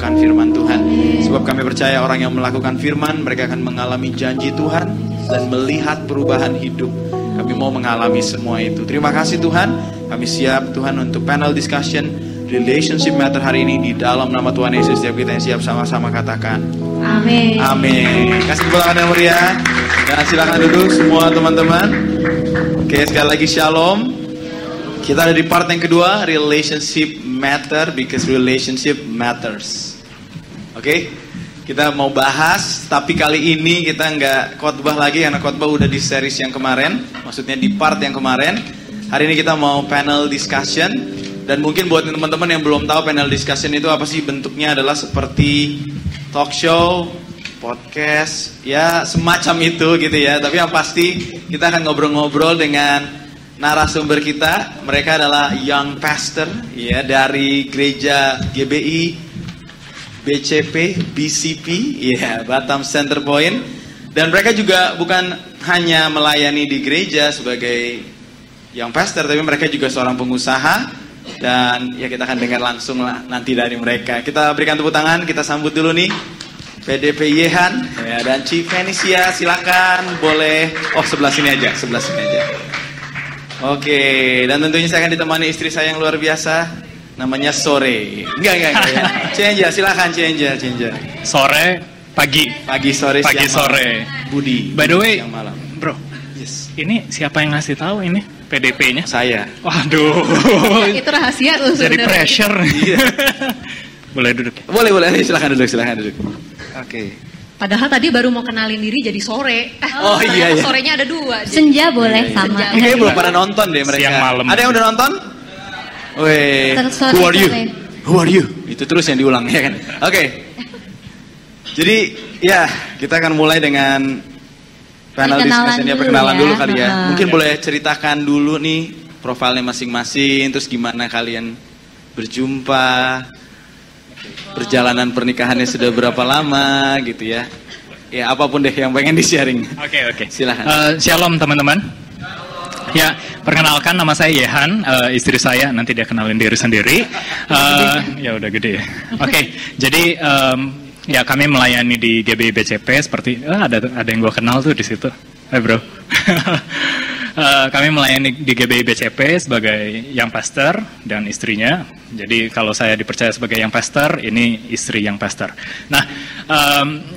melakukan firman Tuhan. Sebab kami percaya orang yang melakukan firman, mereka akan mengalami janji Tuhan dan melihat perubahan hidup. Kami mau mengalami semua itu. Terima kasih Tuhan. Kami siap Tuhan untuk panel discussion Relationship Matter hari ini. Di dalam nama Tuhan Yesus, setiap kita yang siap sama-sama katakan Amin. Amin. Kasih tepuk tangan yang meriah. Dan silakan duduk semua teman-teman. Oke, sekali lagi shalom. Kita ada di part yang kedua, Relationship Matter because relationship matters. Oke, kita mau bahas, tapi kali ini kita nggak khotbah lagi karena khotbah udah di series yang kemarin, maksudnya di part yang kemarin. Hari ini kita mau panel discussion, dan mungkin buat teman-teman yang belum tahu panel discussion itu apa sih, bentuknya adalah seperti talk show, podcast, ya semacam itu gitu ya. Tapi yang pasti kita akan ngobrol-ngobrol dengan narasumber kita. Mereka adalah young pastor ya dari gereja GBI, BCP, BCP ya, Batam Center Point. Dan mereka juga bukan hanya melayani di gereja sebagai young pastor, tapi mereka juga seorang pengusaha. Dan ya kita akan dengar langsung lah nanti dari mereka. Kita berikan tepuk tangan, kita sambut dulu nih PDP Yehan ya, dan Ci Fenisia, silakan boleh. Oh sebelah sini aja. Oke, dan tentunya saya akan ditemani istri saya yang luar biasa, namanya Sore. Enggak. Cenja, silakan Cenja. Sore, pagi, sore, pagi, siang, sore. Malam. Budi. By the way, malam. Bro, Yes. Ini siapa yang ngasih tahu ini PDP-nya? Saya. Waduh. Itu rahasia tuh Jadi sebenarnya. pressure. Iya. Boleh duduk. Boleh. Silakan duduk. Oke. Padahal tadi baru mau kenalin diri jadi sore. Oh iya. Sorenya ada 2. Senja boleh sama. Senja. Ini kayaknya belum pada nonton deh mereka. Siang malam. Ada yang udah nonton? Weh. Terus Who are you? Itu terus yang diulang ya kan. Oke. Jadi ya kita akan mulai dengan panel discussion ya, perkenalan dulu kali ya. Mungkin boleh ceritakan dulu nih profilnya masing-masing, terus gimana kalian berjumpa, perjalanan pernikahannya sudah berapa lama gitu ya. Ya apapun deh yang pengen di-sharing. Oke. Silahkan. Shalom teman-teman. Ya, perkenalkan nama saya Yehan, istri saya nanti dia kenalin diri sendiri. Ya udah gede ya. Oke, jadi ya kami melayani di GBI BCP seperti ada yang gue kenal tuh di situ. Bro. Kami melayani di GBI BCP sebagai young pastor dan istrinya. Jadi kalau saya dipercaya sebagai young pastor, ini istri young pastor. Nah,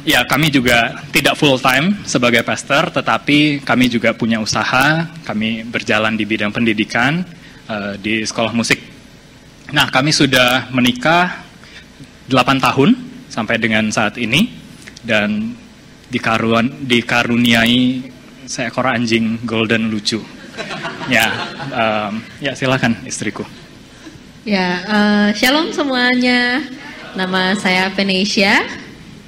ya kami juga tidak full time sebagai pastor, tetapi kami juga punya usaha. Kami berjalan di bidang pendidikan di sekolah musik. Nah, kami sudah menikah 8 tahun sampai dengan saat ini, dan dikaruniai seekor anjing golden lucu. Ya silakan istriku. Ya, shalom semuanya. Nama saya Fenisia.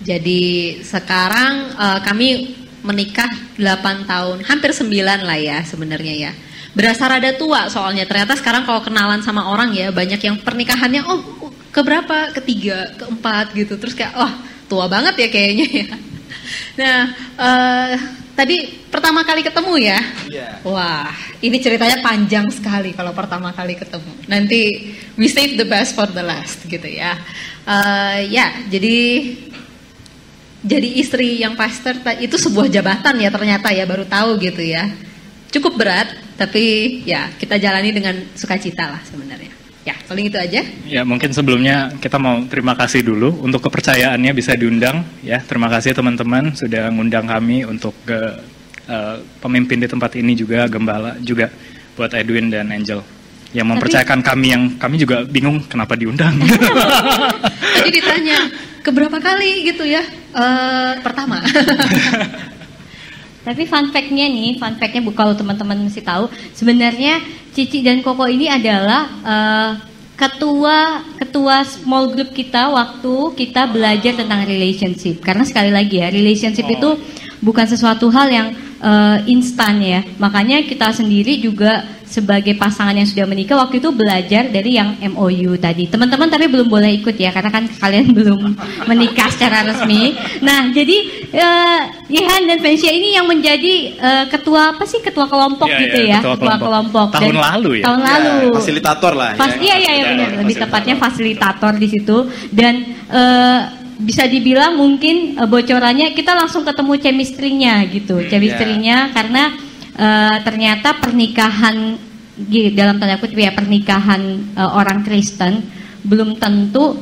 Jadi sekarang kami menikah 8 tahun, hampir 9 lah ya sebenarnya ya. Berasa rada tua soalnya, ternyata sekarang kalau kenalan sama orang ya, banyak yang pernikahannya keberapa, ketiga, keempat gitu. Terus kayak, tua banget ya kayaknya ya. Nah, tadi pertama kali ketemu ya? Iya. Wah, ini ceritanya panjang sekali kalau pertama kali ketemu. Nanti we save the best for the last gitu ya. Jadi istri yang pastor itu sebuah jabatan ya ternyata ya, baru tahu gitu ya. Cukup berat, tapi ya kita jalani dengan sukacita lah sebenarnya. Ya, paling itu aja. Ya, mungkin sebelumnya kita mau terima kasih dulu untuk kepercayaannya bisa diundang. Ya, terima kasih teman-teman sudah ngundang kami untuk pemimpin di tempat ini juga, gembala juga buat Edwin dan Angel yang mempercayakan kami, yang kami juga bingung kenapa diundang. Tadi ditanya keberapa kali gitu ya? Pertama. Tapi fun fact-nya kalau teman-teman mesti tahu, sebenarnya Cici dan Koko ini adalah ketua small group kita waktu kita belajar tentang relationship. Karena sekali lagi ya, relationship itu bukan sesuatu hal yang instan ya. Makanya kita sendiri juga sebagai pasangan yang sudah menikah waktu itu belajar dari yang MOU tadi. Teman-teman tapi belum boleh ikut ya karena kan kalian belum menikah secara resmi. Nah, jadi Yehan dan Venetia ini yang menjadi ketua ketua kelompok gitu ya. Ketua kelompok. Tahun lalu ya. Tahun lalu. Fasilitator lah. Iya benar. Lebih tepatnya fasilitator di situ dan bisa dibilang mungkin bocorannya kita langsung ketemu chemistry-nya gitu. Chemistry-nya karena ternyata pernikahan dalam tanda kutip ya pernikahan orang Kristen belum tentu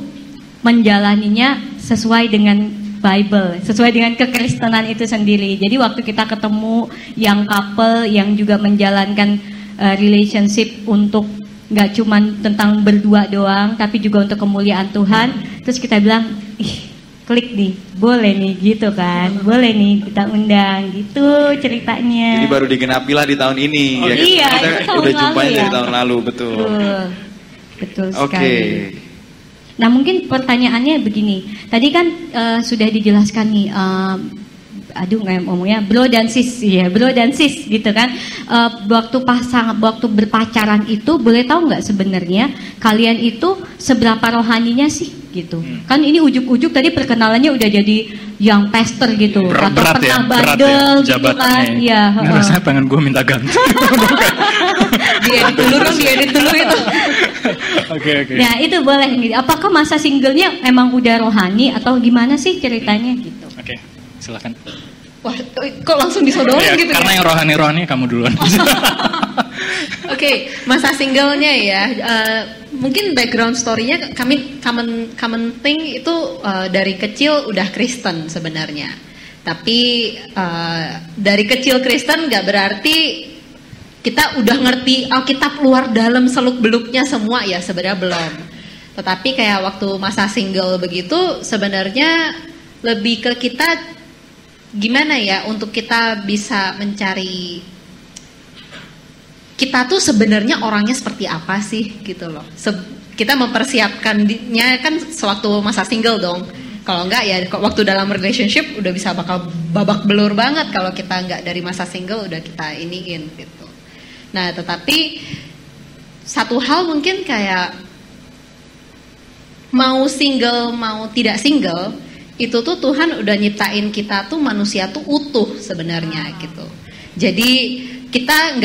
menjalaninya sesuai dengan Bible, sesuai dengan kekristenan itu sendiri. Jadi waktu kita ketemu yang couple yang juga menjalankan relationship untuk nggak cuma tentang berdua doang, tapi juga untuk kemuliaan Tuhan. Terus kita bilang, klik nih, boleh nih gitu kan, boleh nih kita undang gitu ceritanya. Jadi baru digenapi lah di tahun ini. Oh, ya, iya, kita udah jumpanya dari tahun lalu, betul. Betul sekali. Nah mungkin pertanyaannya begini, tadi kan sudah dijelaskan nih. Ngomongnya bro dan sis gitu kan. Waktu berpacaran itu boleh tahu nggak sebenarnya kalian itu seberapa rohaninya sih gitu. Kan ini ujuk-ujuk tadi perkenalannya udah jadi yang pastor gitu atau pernah bandel gitu kan. Iya, rasanya pengen gue minta ganti. diedit dulu itu. Oke. Nah, itu boleh gitu. Apakah masa singlenya emang udah rohani atau gimana sih ceritanya gitu? Oke. Silakan. Wah, kok langsung disodorin gitu karena ya? yang rohani kamu duluan. Oke, masa singlenya ya. Mungkin background story-nya kami common thing itu dari kecil udah Kristen sebenarnya. Tapi dari kecil Kristen nggak berarti kita udah ngerti Alkitab luar dalam seluk-beluknya semua ya, sebenarnya belum. Tetapi kayak waktu masa single begitu sebenarnya lebih ke kita gimana ya untuk kita bisa mencari kita tuh sebenarnya orangnya seperti apa sih gitu loh. Kita mempersiapkannya kan sewaktu masa single dong. Kalau enggak ya waktu dalam relationship udah bisa bakal babak belur banget kalau kita enggak dari masa single udah kita iniin gitu. Nah, tetapi satu hal mungkin kayak mau single mau tidak single itu tuh Tuhan udah nyiptain kita tuh manusia tuh utuh sebenarnya gitu. Jadi kita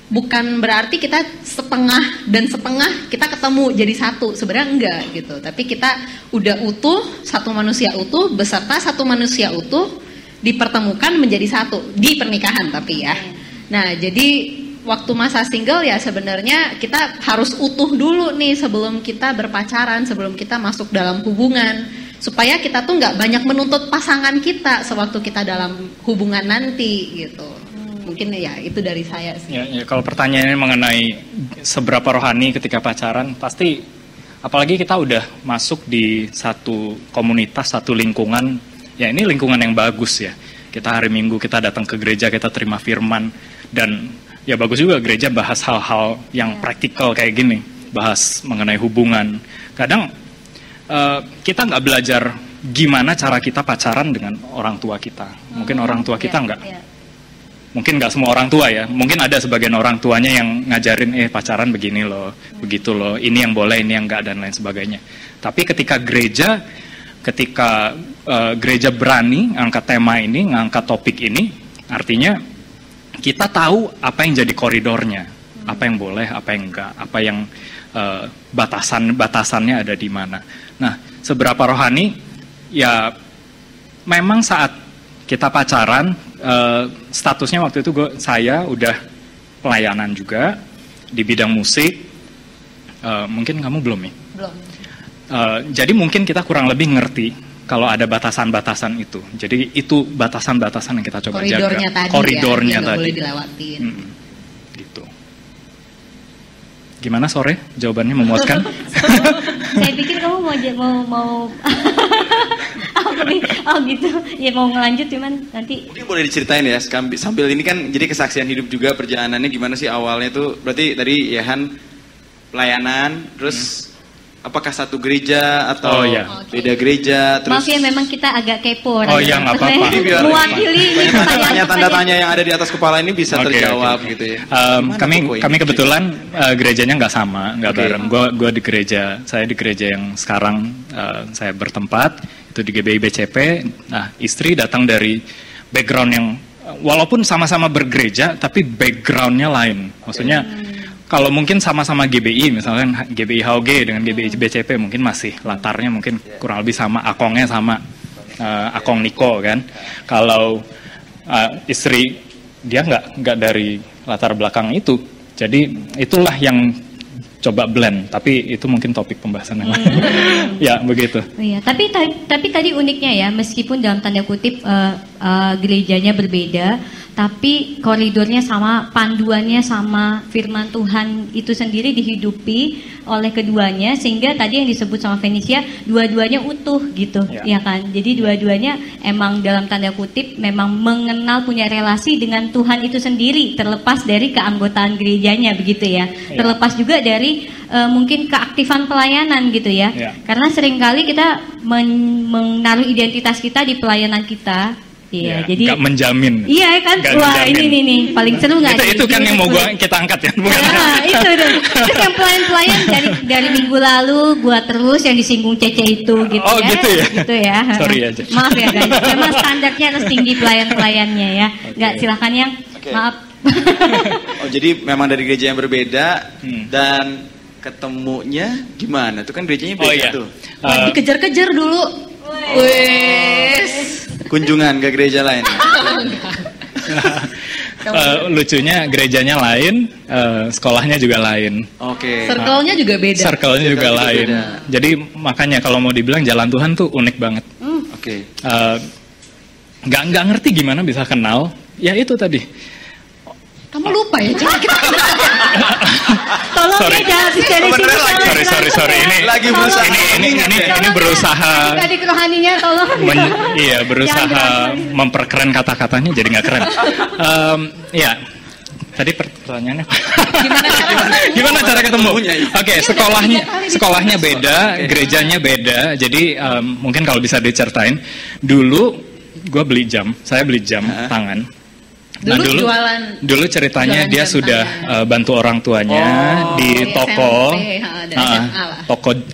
bukan berarti kita setengah dan setengah kita ketemu jadi satu, sebenarnya enggak gitu. Tapi kita udah utuh, satu manusia utuh beserta satu manusia utuh dipertemukan menjadi satu di pernikahan tapi ya. Nah, jadi waktu masa single ya sebenarnya kita harus utuh dulu nih sebelum kita berpacaran, sebelum kita masuk dalam hubungan. Supaya kita tuh nggak banyak menuntut pasangan kita sewaktu kita dalam hubungan nanti gitu. Mungkin ya itu dari saya sih. Ya, kalau pertanyaannya mengenai seberapa rohani ketika pacaran, pasti apalagi kita udah masuk di satu komunitas, satu lingkungan, ya ini lingkungan yang bagus ya. Kita hari Minggu kita datang ke gereja, kita terima firman, dan ya bagus juga gereja bahas hal-hal yang praktikal kayak gini, bahas mengenai hubungan. Kadang kita nggak belajar gimana cara kita pacaran dengan orang tua kita. Mungkin orang tua kita nggak. Mungkin nggak semua orang tua ya. Mungkin ada sebagian orang tuanya yang ngajarin pacaran begini loh, begitu loh. Ini yang boleh, ini yang nggak dan lain sebagainya. Tapi ketika gereja berani ngangkat tema ini, ngangkat topik ini, artinya kita tahu apa yang jadi koridornya, apa yang boleh, apa yang enggak, apa yang batasannya ada di mana. Nah, seberapa rohani? Ya, memang saat kita pacaran, statusnya waktu itu saya udah pelayanan juga di bidang musik. Mungkin kamu belum ya? Belum. Jadi mungkin kita kurang lebih ngerti kalau ada batasan-batasan itu. Jadi itu batasan-batasan yang kita coba jaga. Koridornya tadi. Boleh dilewatin. Gitu. Gimana sore? Jawabannya memuaskan? Saya pikir kamu mau apa nih? Oh gitu. Ya mau ngelanjut cuman nanti. Mungkin boleh diceritain ya sambil ini kan jadi kesaksian hidup juga perjalanannya gimana sih awalnya tuh. Berarti tadi Yehan pelayanan terus apakah satu gereja atau Oh, iya. beda gereja? Maaf ya, memang kita agak kepo. Oh, iya, nggak apa-apa. Ini biar mewakili banyak pertanyaan-pertanyaan. tanda tanya yang ada di atas kepala ini bisa Oke, terjawab oke. gitu ya. Kami Gimana kami kok kebetulan gerejanya nggak sama, nggak Oke. bareng. Gua di gereja, saya di gereja yang sekarang saya bertempat itu di GBI BCP. Nah, istri datang dari background yang walaupun sama-sama bergereja, tapi backgroundnya lain. Maksudnya kalau mungkin sama-sama GBI, misalkan GBI HOG dengan GBI BCP mungkin masih latarnya mungkin kurang lebih sama, akongnya sama, akong Niko kan. Kalau istri dia nggak dari latar belakang itu, jadi itulah yang coba blend. Tapi itu mungkin topik pembahasan yang lain. Ya begitu. Iya, tapi tadi uniknya ya, meskipun dalam tanda kutip gerejanya berbeda, tapi koridornya sama, panduannya sama, firman Tuhan itu sendiri dihidupi oleh keduanya, sehingga tadi yang disebut sama Fenicia, dua-duanya utuh gitu, ya kan? Jadi dua-duanya emang dalam tanda kutip memang mengenal, punya relasi dengan Tuhan itu sendiri, terlepas dari keanggotaan gerejanya begitu ya, terlepas juga dari mungkin keaktifan pelayanan gitu ya, karena seringkali kita menaruh identitas kita di pelayanan kita. Iya, jadi nggak menjamin. Iya kan, Nggak wah menjamin. ini nih paling seru nggak? Itu kan yang mau kita angkat ya, bukan? Nah, itu. Terus yang pelayan dari minggu lalu gua terus yang disinggung Cece itu gitu Oh, ya. gitu ya? Gitu ya. Sorry aja. Maaf ya guys, memang standarnya harus tinggi pelayannya ya. Nggak, silakan yang maaf. Oh, jadi memang dari gereja yang berbeda dan ketemunya gimana? Itu kan gerejanya beda Oh iya. tuh. Dikejar-kejar dulu. Wes. Kunjungan ke gereja lain. Lucunya gerejanya lain, sekolahnya juga lain. Oke. Circle-nya juga beda. Circle-nya juga Circle-nya lain. beda. Jadi makanya kalau mau dibilang jalan Tuhan tuh unik banget. Oke. Nggak ngerti gimana bisa kenal. Ya itu tadi. Kamu lupa ya, coba kita Tolong Sorry. ya jangan dari sini. Sorry. Ini Lagi berusaha. ini berusaha. Tadi kerohaninya tolong. Iya, berusaha Jangan memperkeren kata-katanya jadi nggak keren. Ya, tadi pertanyaannya. Gimana cara ketemu? Oke, sekolahnya beda, gerejanya beda. Jadi mungkin kalau bisa diceritain, dulu gue beli jam, saya beli jam tangan. Dulu ceritanya jualan dia jam sudah bantu orang tuanya di SMP, toko, dan SMA lah.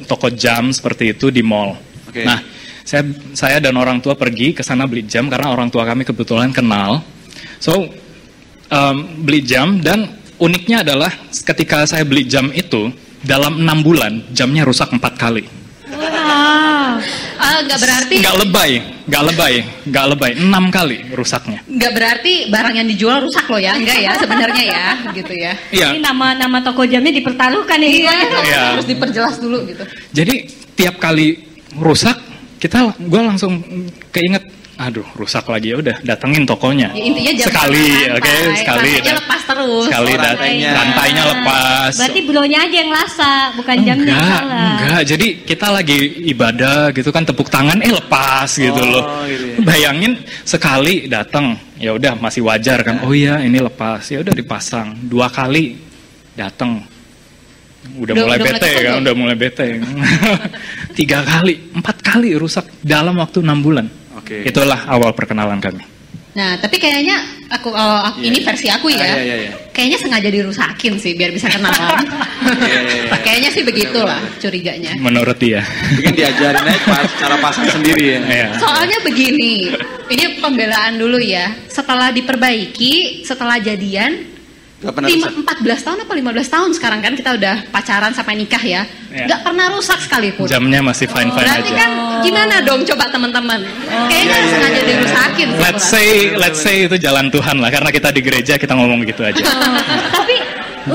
toko jam seperti itu di mall. Oke. Nah, saya dan orang tua pergi ke sana beli jam karena orang tua kami kebetulan kenal. So beli jam, dan uniknya adalah ketika saya beli jam itu dalam 6 bulan jamnya rusak 4 kali. Wow. Nggak berarti Nggak lebay, 6 kali rusaknya. nggak berarti barang yang dijual rusak loh ya, enggak ya sebenarnya ya, gitu ya. Iya. Ini nama toko jamnya dipertaruhkan ya. Iya. Harus diperjelas dulu gitu. Jadi tiap kali rusak, gue langsung keinget, aduh rusak lagi, ya udah datengin tokonya. Ya, intinya jam sekali, rantai, sekali rantainya lepas terus. sekali Oh, rantainya lepas. Berarti bronya aja yang lasa, bukan jamnya yang salah. Enggak. Jadi kita lagi ibadah gitu kan, tepuk tangan lepas gitu loh. Gitu ya. Bayangin sekali datang, ya udah masih wajar kan. Oh iya ini lepas, ya udah dipasang. 2 kali datang, udah mulai bete kesel kan, belum? udah mulai bete. 3 kali, 4 kali rusak dalam waktu 6 bulan. Oke. Itulah awal perkenalan kami. Nah, tapi kayaknya ini versi aku ya. Iya. Kayaknya sengaja dirusakin sih biar bisa kenalan. Iya. Kayaknya sih begitulah curiganya. Menurut dia. Mungkin diajarin aja cara pasang sendiri ya. Iya. Soalnya begini, ini pembelaan dulu ya. Setelah diperbaiki, setelah jadian, Gak pernah rusak. 14 tahun apa 15 tahun sekarang kan kita udah pacaran sampai nikah ya. Iya. Nggak pernah rusak sekalipun. Jamnya masih fine-fine Berarti aja. kan gimana dong coba teman-teman? Kayaknya sengaja dirusakin. Let's say itu jalan Tuhan lah, karena kita di gereja kita ngomong gitu aja. Tapi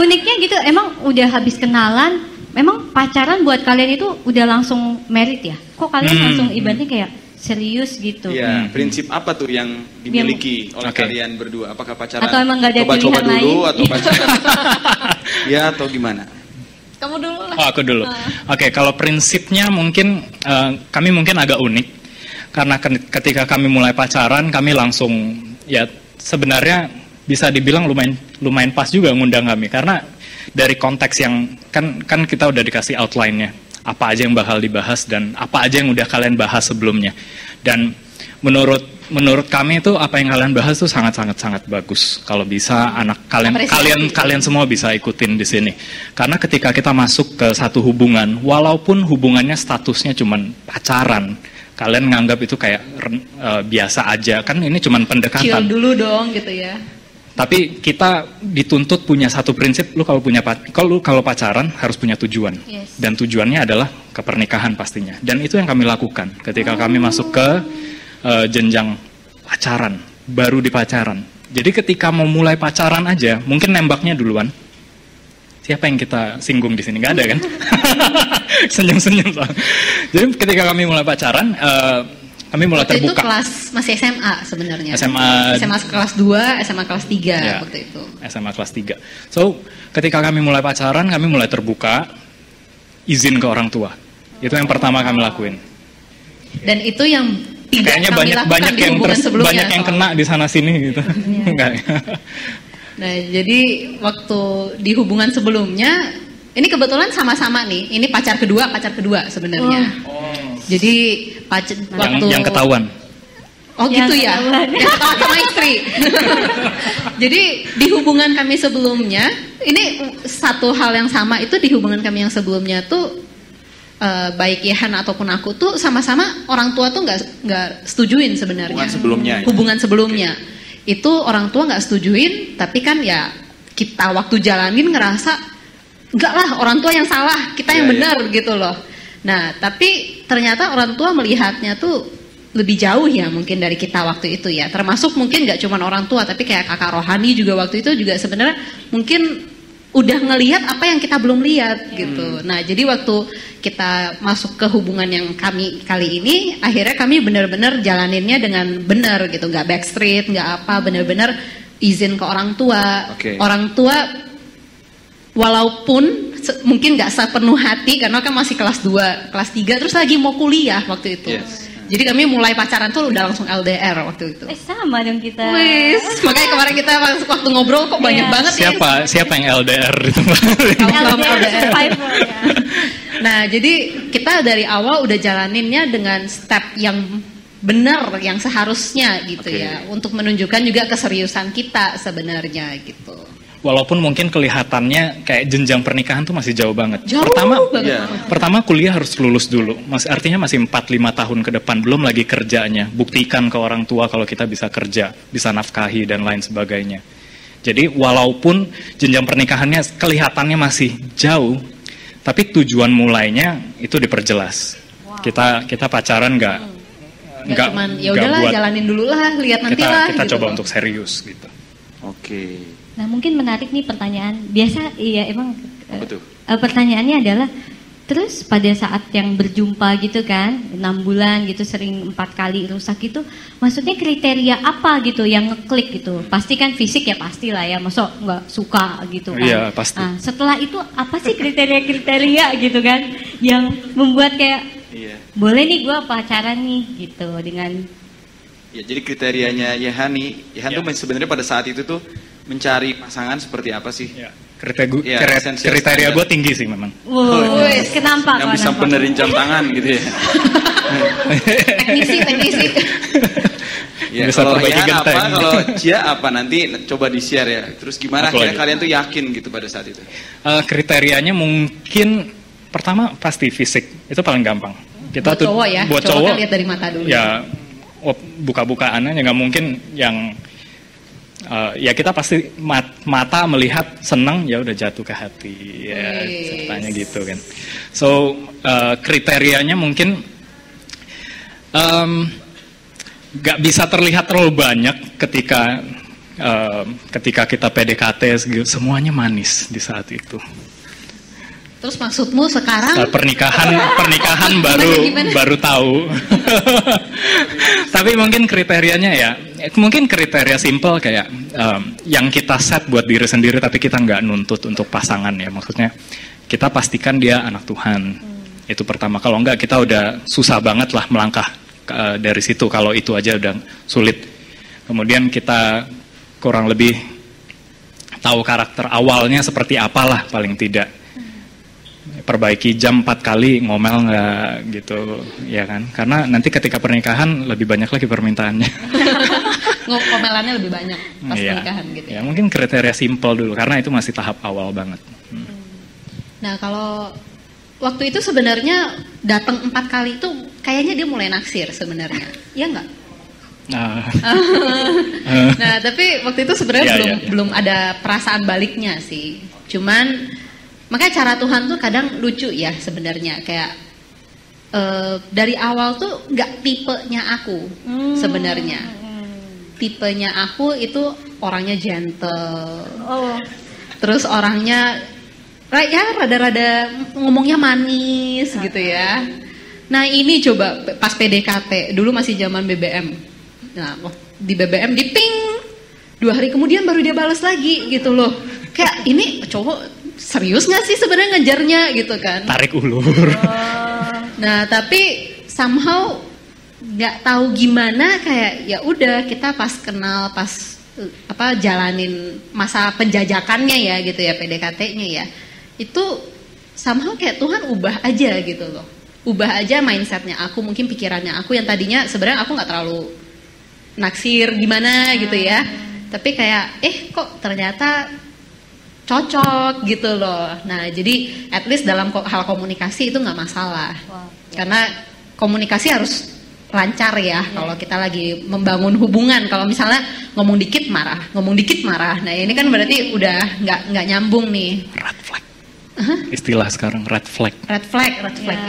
uniknya gitu, emang udah habis kenalan, memang pacaran buat kalian itu udah langsung merit ya? Kok kalian langsung ibaratnya kayak serius gitu? Iya, prinsip apa tuh yang dimiliki oleh Oke. kalian berdua? Apakah pacaran Atau emang nggak ada coba-coba pilihan dulu lain? atau pacaran? Ya atau gimana? Kamu dulu lah. Oh, aku dulu. Oke, kalau prinsipnya mungkin kami mungkin agak unik, karena ketika kami mulai pacaran, kami langsung ya sebenarnya bisa dibilang lumayan pas juga ngundang kami, karena dari konteks yang kan kita udah dikasih outline-nya. apa aja yang bakal dibahas dan apa aja yang udah kalian bahas sebelumnya. Dan menurut kami itu apa yang kalian bahas itu sangat bagus. Kalau bisa anak kalian semua bisa ikutin di sini. Karena ketika kita masuk ke satu hubungan, walaupun hubungannya statusnya cuman pacaran, kalian nganggap itu kayak biasa aja, kan ini cuman pendekatan. Chill dulu dong gitu ya. Tapi kita dituntut punya satu prinsip, lu kalau pacaran harus punya tujuan. Yes. Dan tujuannya adalah ke pernikahan pastinya. Dan itu yang kami lakukan ketika kami masuk ke jenjang pacaran, baru di pacaran. Jadi ketika mau mulai pacaran aja, mungkin nembaknya duluan. Siapa yang kita singgung di sini? Gak ada kan? Senyum-senyum. Jadi ketika kami mulai pacaran, kami mulai waktu terbuka. Itu kelas masih SMA sebenarnya. SMA kelas 2, SMA kelas 3 ya, waktu itu. SMA kelas 3. So, ketika kami mulai pacaran, kami mulai terbuka, izin ke orang tua. Itu yang pertama kami lakuin. Dan itu yang tidak kayaknya kami lakukan di hubungan sebelumnya. Banyak yang kena di sana sini gitu. Enggak. Nah, jadi waktu di hubungan sebelumnya, ini kebetulan sama-sama nih. Ini pacar kedua sebenarnya. Jadi waktu yang ketahuan. Oh gitu ya. Yang ketahuan sama istri. Jadi di hubungan kami sebelumnya, ini satu hal yang sama itu di hubungan kami yang sebelumnya tuh baik Yehan ataupun aku tuh sama-sama orang tua tuh nggak setujuin sebenarnya. Hubungan sebelumnya. Itu orang tua nggak setujuin, tapi kan ya kita waktu jalanin ngerasa enggak lah, orang tua yang salah, kita yang benar gitu loh. Nah, tapi ternyata orang tua melihatnya tuh lebih jauh ya mungkin dari kita waktu itu ya. Termasuk mungkin nggak cuma orang tua, tapi kayak kakak rohani juga waktu itu juga sebenarnya mungkin udah ngelihat apa yang kita belum lihat gitu. Nah, jadi waktu kita masuk ke hubungan yang kami kali ini, akhirnya kami benar-benar jalaninnya dengan benar gitu, nggak backstreet, nggak apa, benar-benar izin ke orang tua. Orang tua walaupun mungkin nggak sepenuh hati karena kan masih kelas 2, kelas 3 terus lagi mau kuliah waktu itu. Jadi kami mulai pacaran tuh udah langsung LDR waktu itu. Sama dong kita. Makanya kemarin kita waktu ngobrol kok banyak banget Siapa yang LDR itu? LDR. Nah, jadi kita dari awal udah jalaninnya dengan step yang benar, yang seharusnya gitu ya, untuk menunjukkan juga keseriusan kita sebenarnya gitu. Walaupun mungkin kelihatannya kayak jenjang pernikahan tuh masih jauh banget. Pertama kuliah harus lulus dulu. Artinya masih 4-5 tahun ke depan, belum lagi kerjanya. Buktikan ke orang tua kalau kita bisa kerja, bisa nafkahi dan lain sebagainya. Jadi walaupun jenjang pernikahannya kelihatannya masih jauh, tapi tujuan mulainya itu diperjelas. Kita pacaran nggak cuman ya udahlah jalanin dulu lah, lihat nanti lah. Kita gitu coba untuk serius gitu. Nah, mungkin menarik nih pertanyaan. Biasa iya emang pertanyaannya adalah terus pada saat yang berjumpa gitu kan 6 bulan gitu sering 4 kali rusak gitu, maksudnya kriteria apa gitu yang ngeklik gitu? Pasti kan fisik ya pastilah ya, masa nggak suka gitu kan? Iya pasti. Nah, setelah itu apa sih kriteria gitu kan yang membuat kayak boleh nih gue pacaran nih gitu dengan jadi kriterianya Yehan tuh sebenarnya pada saat itu tuh mencari pasangan seperti apa sih? Kriteria gue tinggi sih memang. Kenapa? Yang bisa benerin jam tangan gitu ya. Teknisi. Ya, kalau Yehan apa, kalau Cia apa nanti coba di-share ya. Terus gimana akhirnya kalian tuh yakin gitu pada saat itu? Kriterianya mungkin pertama pasti fisik, itu paling gampang. Kita buat cowok ya, buat cowok kan lihat dari mata dulu. Ya buka-bukaan aja, nggak mungkin yang ya kita pasti mata melihat senang ya udah jatuh ke hati ya ceritanya gitu kan. So kriterianya mungkin nggak bisa terlihat terlalu banyak ketika kita PDKT semuanya manis di saat itu. Terus maksudmu sekarang? Saat pernikahan baru tahu. Tapi mungkin kriterianya ya, mungkin kriteria simple kayak yang kita set buat diri sendiri, tapi kita nggak nuntut untuk pasangan ya. Maksudnya kita pastikan dia anak Tuhan. Itu pertama. Kalau enggak kita udah susah banget lah melangkah dari situ. Kalau itu aja udah sulit. Kemudian kita kurang lebih tahu karakter awalnya seperti apalah paling tidak. perbaiki jam 4 kali, ngomel nggak gitu, ya kan? Karena nanti ketika pernikahan lebih banyak lagi permintaannya. Ngomelannya lebih banyak pas Iya. pernikahan gitu ya. Ya mungkin kriteria simpel dulu, karena itu masih tahap awal banget. Nah kalau waktu itu sebenarnya datang 4 kali itu kayaknya dia mulai naksir sebenarnya, ya nggak? Nah, Nah tapi waktu itu sebenarnya Iya, belum iya, iya. belum ada perasaan baliknya sih. Cuman makanya cara Tuhan tuh kadang lucu ya sebenarnya, kayak dari awal tuh nggak tipenya aku sebenarnya. Tipenya aku itu orangnya gentle, Oh, terus orangnya ya rada-rada ngomongnya manis gitu ya. Nah ini coba pas PDKT dulu masih zaman BBM. Nah di BBM di ping 2 hari kemudian baru dia balas lagi gitu loh. Kayak ini cowok serius nggak sih sebenarnya ngejarnya gitu kan? tarik ulur. Nah tapi somehow nggak tahu gimana, kayak ya udah kita pas kenal, pas jalanin masa penjajakannya ya gitu ya, PDKT-nya ya, itu somehow kayak Tuhan ubah aja gitu loh, ubah aja mindsetnya aku, mungkin pikirannya aku yang tadinya sebenarnya aku nggak terlalu naksir gimana gitu ya, tapi kayak kok ternyata cocok gitu loh. Nah jadi at least dalam hal komunikasi itu nggak masalah, karena komunikasi harus lancar ya kalau kita lagi membangun hubungan. Kalau misalnya ngomong dikit marah, nah ini kan berarti udah nggak nyambung nih. Red flag. Istilah sekarang red flag. Red flag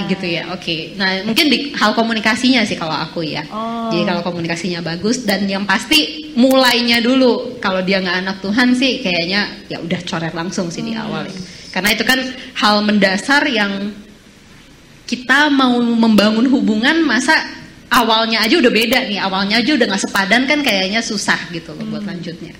gitu ya. Oke. Nah mungkin di hal komunikasinya sih kalau aku ya. Jadi kalau komunikasinya bagus, dan yang pasti mulainya dulu. Kalau dia nggak anak Tuhan sih kayaknya ya udah coret langsung sih di awal ya. Karena itu kan hal mendasar yang kita mau membangun hubungan, masa awalnya aja udah beda nih, awalnya aja udah nggak sepadan kan kayaknya susah gitu loh buat lanjutnya.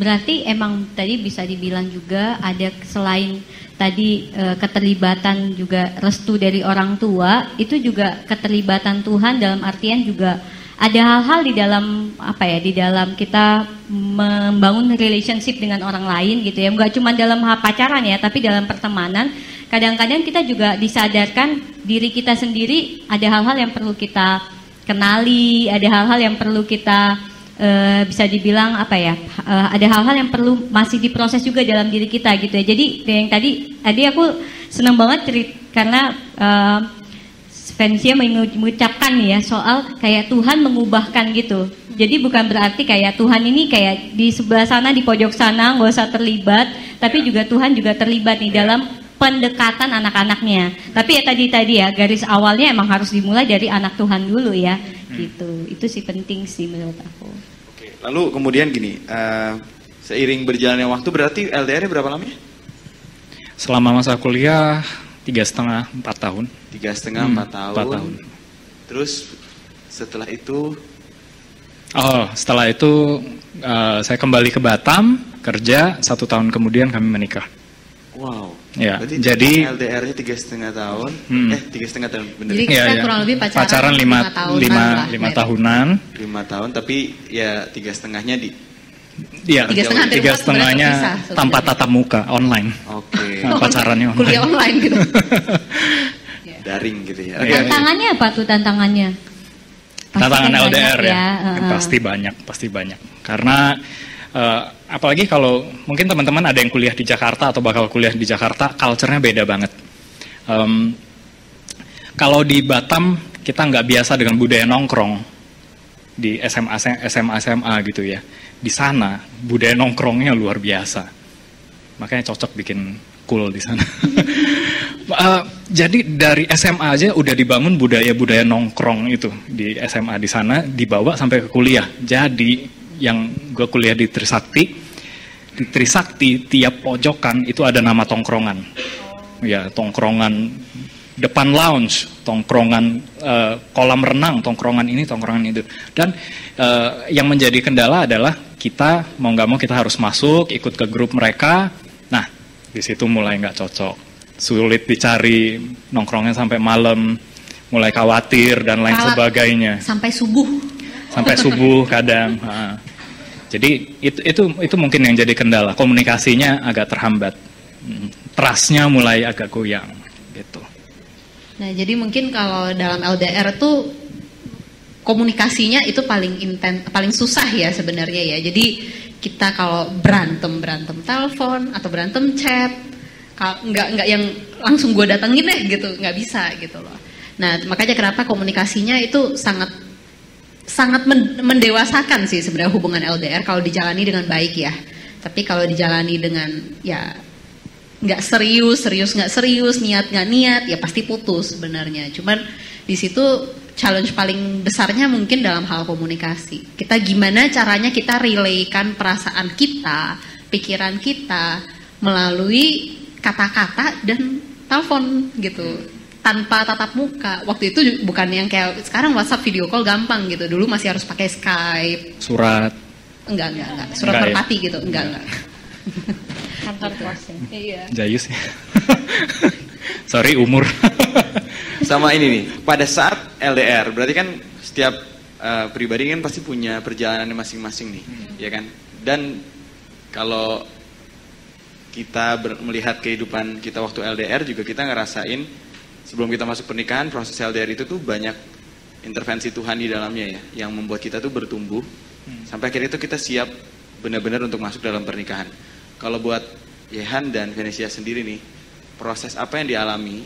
berarti emang tadi bisa dibilang juga ada selain tadi keterlibatan juga restu dari orang tua, itu juga keterlibatan Tuhan dalam artian juga ada hal-hal di dalam apa ya, di dalam kita membangun relationship dengan orang lain gitu ya, nggak cuma dalam hal pacaran ya, tapi dalam pertemanan. Kadang-kadang kita juga disadarkan diri kita sendiri ada hal-hal yang perlu kita kenali, ada hal-hal yang perlu kita bisa dibilang apa ya, ada hal-hal yang perlu masih diproses juga dalam diri kita gitu ya. Jadi yang tadi aku senang banget karena Svensia mengucapkan ya soal kayak Tuhan mengubahkan gitu. Jadi bukan berarti kayak Tuhan ini kayak di sebelah sana, di pojok sana nggak usah terlibat, tapi juga Tuhan juga terlibat nih dalam pendekatan anak-anaknya. Tapi ya tadi ya garis awalnya emang harus dimulai dari anak Tuhan dulu ya, gitu. Itu sih penting sih menurut aku. Oke, lalu kemudian gini, seiring berjalannya waktu berarti LDR-nya berapa lamanya? Selama masa kuliah 3,5-4 tahun. 3,5-4 tahun. 4 tahun. Terus setelah itu? Setelah itu saya kembali ke Batam kerja, 1 tahun kemudian kami menikah. Wow. Ya, berarti jadi LDR-nya 3,5 tahun. 3,5 tahun bener. Jadi kita kurang lebih pacaran 5 tahunan. 5 tahun, tapi ya 3,5-nya di. Iya, 3,5-nya tanpa tatap muka, online. Oke. Nah, pacarannya online. Kuliah online gitu. Daring gitu ya. Tantangannya apa tuh tantangannya? Tantangan Pasti LDR banyak ya, pasti banyak. Karena apalagi kalau mungkin teman-teman ada yang kuliah di Jakarta atau bakal kuliah di Jakarta, culture-nya beda banget. Kalau di Batam kita nggak biasa dengan budaya nongkrong di SMA gitu ya. Di sana budaya nongkrongnya luar biasa, makanya cocok bikin cool di sana. Jadi dari SMA aja udah dibangun budaya nongkrong itu di SMA di sana, dibawa sampai ke kuliah. Jadi yang gue kuliah di Trisakti tiap pojokan itu ada nama tongkrongan. Ya, tongkrongan depan lounge, tongkrongan kolam renang, tongkrongan ini, tongkrongan itu. Dan yang menjadi kendala adalah kita mau nggak mau kita harus masuk, ikut ke grup mereka. Nah, di situ mulai nggak cocok, sulit dicari, nongkrongnya sampai malam, mulai khawatir dan lain sebagainya. Sampai subuh kadang. Jadi itu mungkin yang jadi kendala, komunikasinya agak terhambat. trust-nya mulai agak goyang gitu. Nah, jadi mungkin kalau dalam LDR tuh komunikasinya itu paling susah ya sebenarnya ya. Jadi kita kalau berantem telepon atau berantem chat, nggak yang langsung gue datengin deh gitu, nggak bisa gitu loh. Nah, makanya kenapa komunikasinya itu sangat mendewasakan sih sebenarnya hubungan LDR kalau dijalani dengan baik ya. Tapi kalau dijalani dengan ya nggak serius nggak serius, niat nggak niat, ya pasti putus sebenarnya. Cuman di situ challenge paling besarnya mungkin dalam hal komunikasi. Kita gimana caranya kita relaykan perasaan kita, pikiran kita melalui kata-kata dan telepon gitu, tanpa tatap muka. Waktu itu bukan yang kayak sekarang WhatsApp video call gampang gitu. Dulu masih harus pakai Skype, surat. Enggak. Surat merpati ya? Gitu, enggak. Kantor pos. Iya. Jayus ya. Sorry umur. Sama ini nih, pada saat LDR, berarti kan setiap pribadi kan pasti punya perjalanannya masing-masing nih, ya kan? Dan kalau kita melihat kehidupan kita waktu LDR juga kita ngerasain sebelum kita masuk pernikahan, proses LDR itu tuh banyak intervensi Tuhan di dalamnya ya, yang membuat kita tuh bertumbuh sampai akhirnya itu kita siap benar-benar untuk masuk dalam pernikahan. Kalau buat Yehan dan Venesia sendiri nih, proses apa yang dialami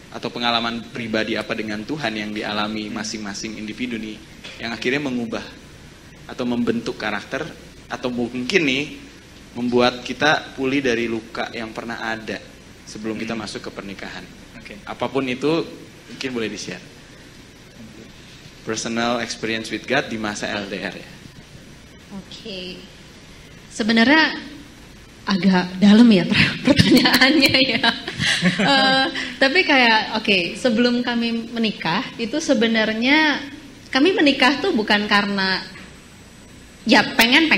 atau pengalaman pribadi apa dengan Tuhan yang dialami masing-masing individu nih yang akhirnya mengubah atau membentuk karakter atau mungkin nih membuat kita pulih dari luka yang pernah ada sebelum kita masuk ke pernikahan. Apapun itu mungkin boleh di-share. Personal experience with God di masa LDR ya. Oke. Sebenarnya agak dalam ya pertanyaannya ya. Tapi kayak sebelum kami menikah itu sebenarnya kami menikah tuh bukan karena ya pengen,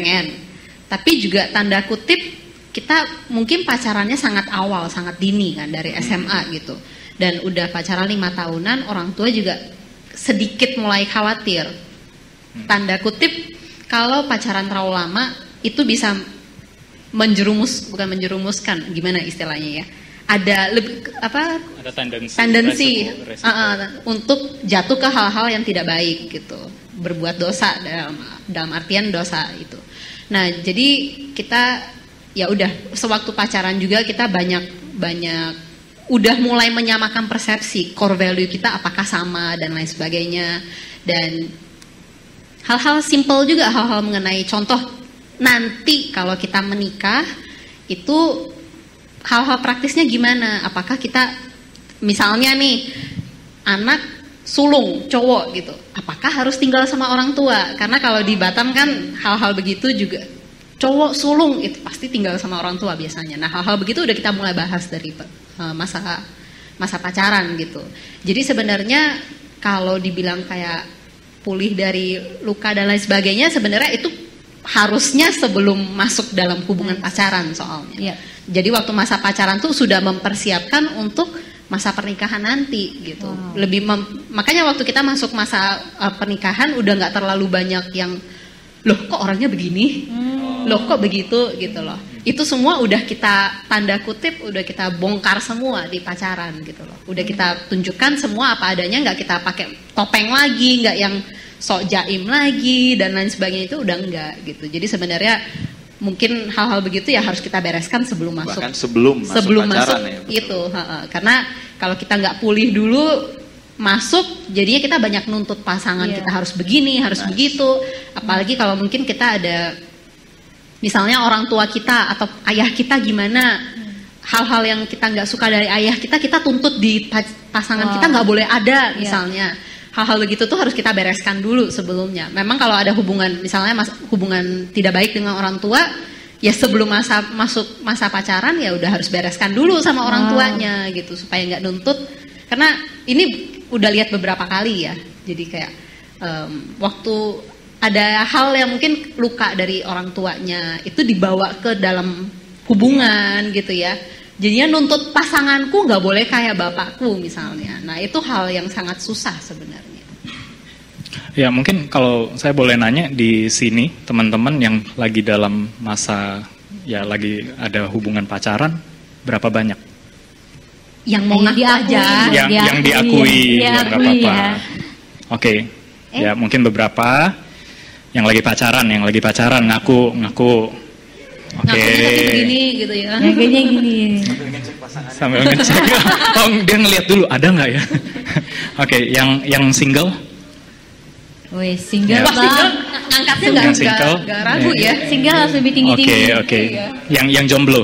tapi juga tanda kutip kita mungkin pacarannya sangat awal, sangat dini kan dari SMA gitu. Dan udah pacaran 5 tahunan, orang tua juga sedikit mulai khawatir. Tanda kutip kalau pacaran terlalu lama itu bisa bukan menjerumuskan, gimana istilahnya ya? Ada ada tendensi resiko. Untuk jatuh ke hal-hal yang tidak baik gitu, berbuat dosa dalam artian dosa itu. Nah, jadi kita ya udah sewaktu pacaran juga kita banyak udah mulai menyamakan persepsi, core value kita apakah sama dan lain sebagainya. Dan hal-hal simple juga, hal-hal mengenai contoh nanti kalau kita menikah itu hal-hal praktisnya gimana? Apakah kita misalnya nih anak sulung cowok gitu, apakah harus tinggal sama orang tua? Karena kalau di Batam kan hal-hal begitu juga cowok sulung itu pasti tinggal sama orang tua biasanya. Nah, hal-hal begitu udah kita mulai bahas dari masa pacaran gitu. Jadi sebenarnya kalau dibilang kayak pulih dari luka dan lain sebagainya, sebenarnya itu harusnya sebelum masuk dalam hubungan pacaran soalnya. Jadi waktu masa pacaran tuh sudah mempersiapkan untuk masa pernikahan nanti gitu. Makanya waktu kita masuk masa pernikahan udah nggak terlalu banyak yang loh kok orangnya begini, loh kok begitu gitu loh. Itu semua udah kita tanda kutip udah kita bongkar semua di pacaran gitu loh. Udah kita tunjukkan semua apa adanya, nggak kita pakai topeng lagi, nggak yang sok jaim lagi dan lain sebagainya, itu udah enggak gitu. Jadi sebenarnya mungkin hal-hal begitu ya harus kita bereskan sebelum masuk. Bahkan sebelum masuk ya, itu. Karena kalau kita nggak pulih dulu masuk, jadinya kita banyak nuntut pasangan kita harus begini, harus begitu. Apalagi kalau mungkin kita ada misalnya orang tua kita atau ayah kita gimana, hal-hal yang kita nggak suka dari ayah kita tuntut di pasangan kita nggak boleh ada misalnya. Hal-hal begitu tuh harus kita bereskan dulu sebelumnya. Memang kalau ada hubungan, misalnya hubungan tidak baik dengan orang tua, ya sebelum masuk masa pacaran ya udah harus bereskan dulu sama orang tuanya gitu, supaya nggak nuntut. Karena ini udah lihat beberapa kali ya. Jadi kayak waktu ada hal yang mungkin luka dari orang tuanya itu dibawa ke dalam hubungan gitu ya. Jadinya nuntut pasanganku nggak boleh kayak bapakku misalnya. Nah itu hal yang sangat susah sebenarnya. Ya mungkin kalau saya boleh nanya di sini teman-teman yang lagi dalam masa ya lagi ada hubungan pacaran, Berapa banyak? Yang mau ngaku aja. Yang diakui, ya nggak apa-apa. Ya. Oke, ya mungkin beberapa yang lagi pacaran ngaku. Oke. Ngakunya tapi begini gitu ya. Kayaknya gini. Sambil ngecek. Oh, dia ngeliat dulu ada nggak ya? Oke, yang single? Wih, single Ya. Wah, single bang. angkatnya Yang single? nggak ragu ya. Single harus lebih tinggi-tinggi. Oke. Yang jomblo?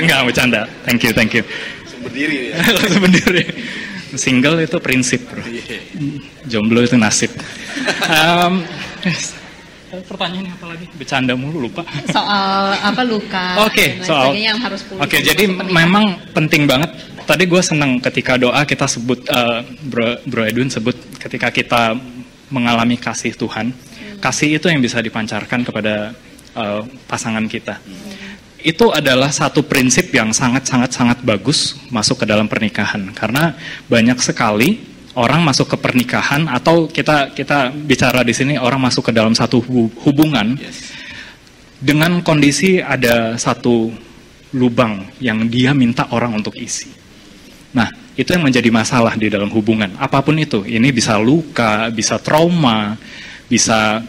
Enggak, bercanda. Thank you. Sumber diri ya. Langsung berdiri. Single itu prinsip, bro. Jomblo itu nasib. Pertanyaannya apa lagi? Bercanda mulu, lupa. Soal apa luka. Oke, dan lain soal. sebagainya yang harus pulih. Oke, jadi memang penting banget. Tadi gue senang ketika doa kita sebut, Bro Edwin sebut ketika kita mengalami kasih Tuhan. Kasih itu yang bisa dipancarkan kepada pasangan kita. Itu adalah satu prinsip yang sangat bagus masuk ke dalam pernikahan. Karena banyak sekali orang masuk ke pernikahan atau kita bicara di sini orang masuk ke dalam satu hubungan dengan kondisi ada satu lubang yang dia minta orang untuk isi. Nah, itu yang menjadi masalah di dalam hubungan. Apapun itu, ini bisa luka, bisa trauma, bisa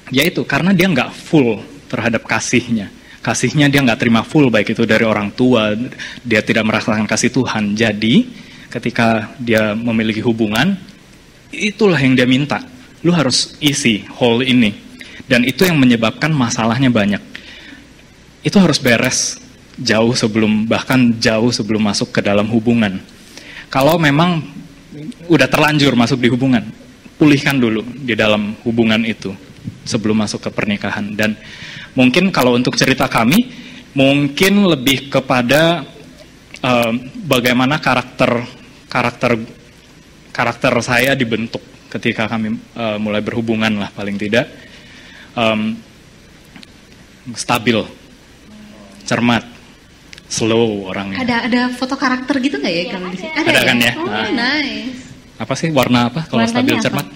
yaitu karena dia nggak full terhadap kasihnya. Kasihnya dia nggak terima full, baik itu dari orang tua, dia tidak merasakan kasih Tuhan. Jadi ketika dia memiliki hubungan, itulah yang dia minta. Lu harus isi hole ini. Dan itu yang menyebabkan masalahnya banyak. Itu harus beres bahkan jauh sebelum masuk ke dalam hubungan. Kalau memang udah terlanjur masuk di hubungan, pulihkan dulu di dalam hubungan itu sebelum masuk ke pernikahan. Dan mungkin kalau untuk cerita kami, mungkin lebih kepada bagaimana karakter saya dibentuk ketika kami mulai berhubungan lah paling tidak. Stabil, cermat, slow orangnya. Ada foto karakter gitu nggak ya kalau di sini? Ada kan ya? Oh, Nah. nice. Apa sih warna apa kalau Warnanya stabil apa? cermat?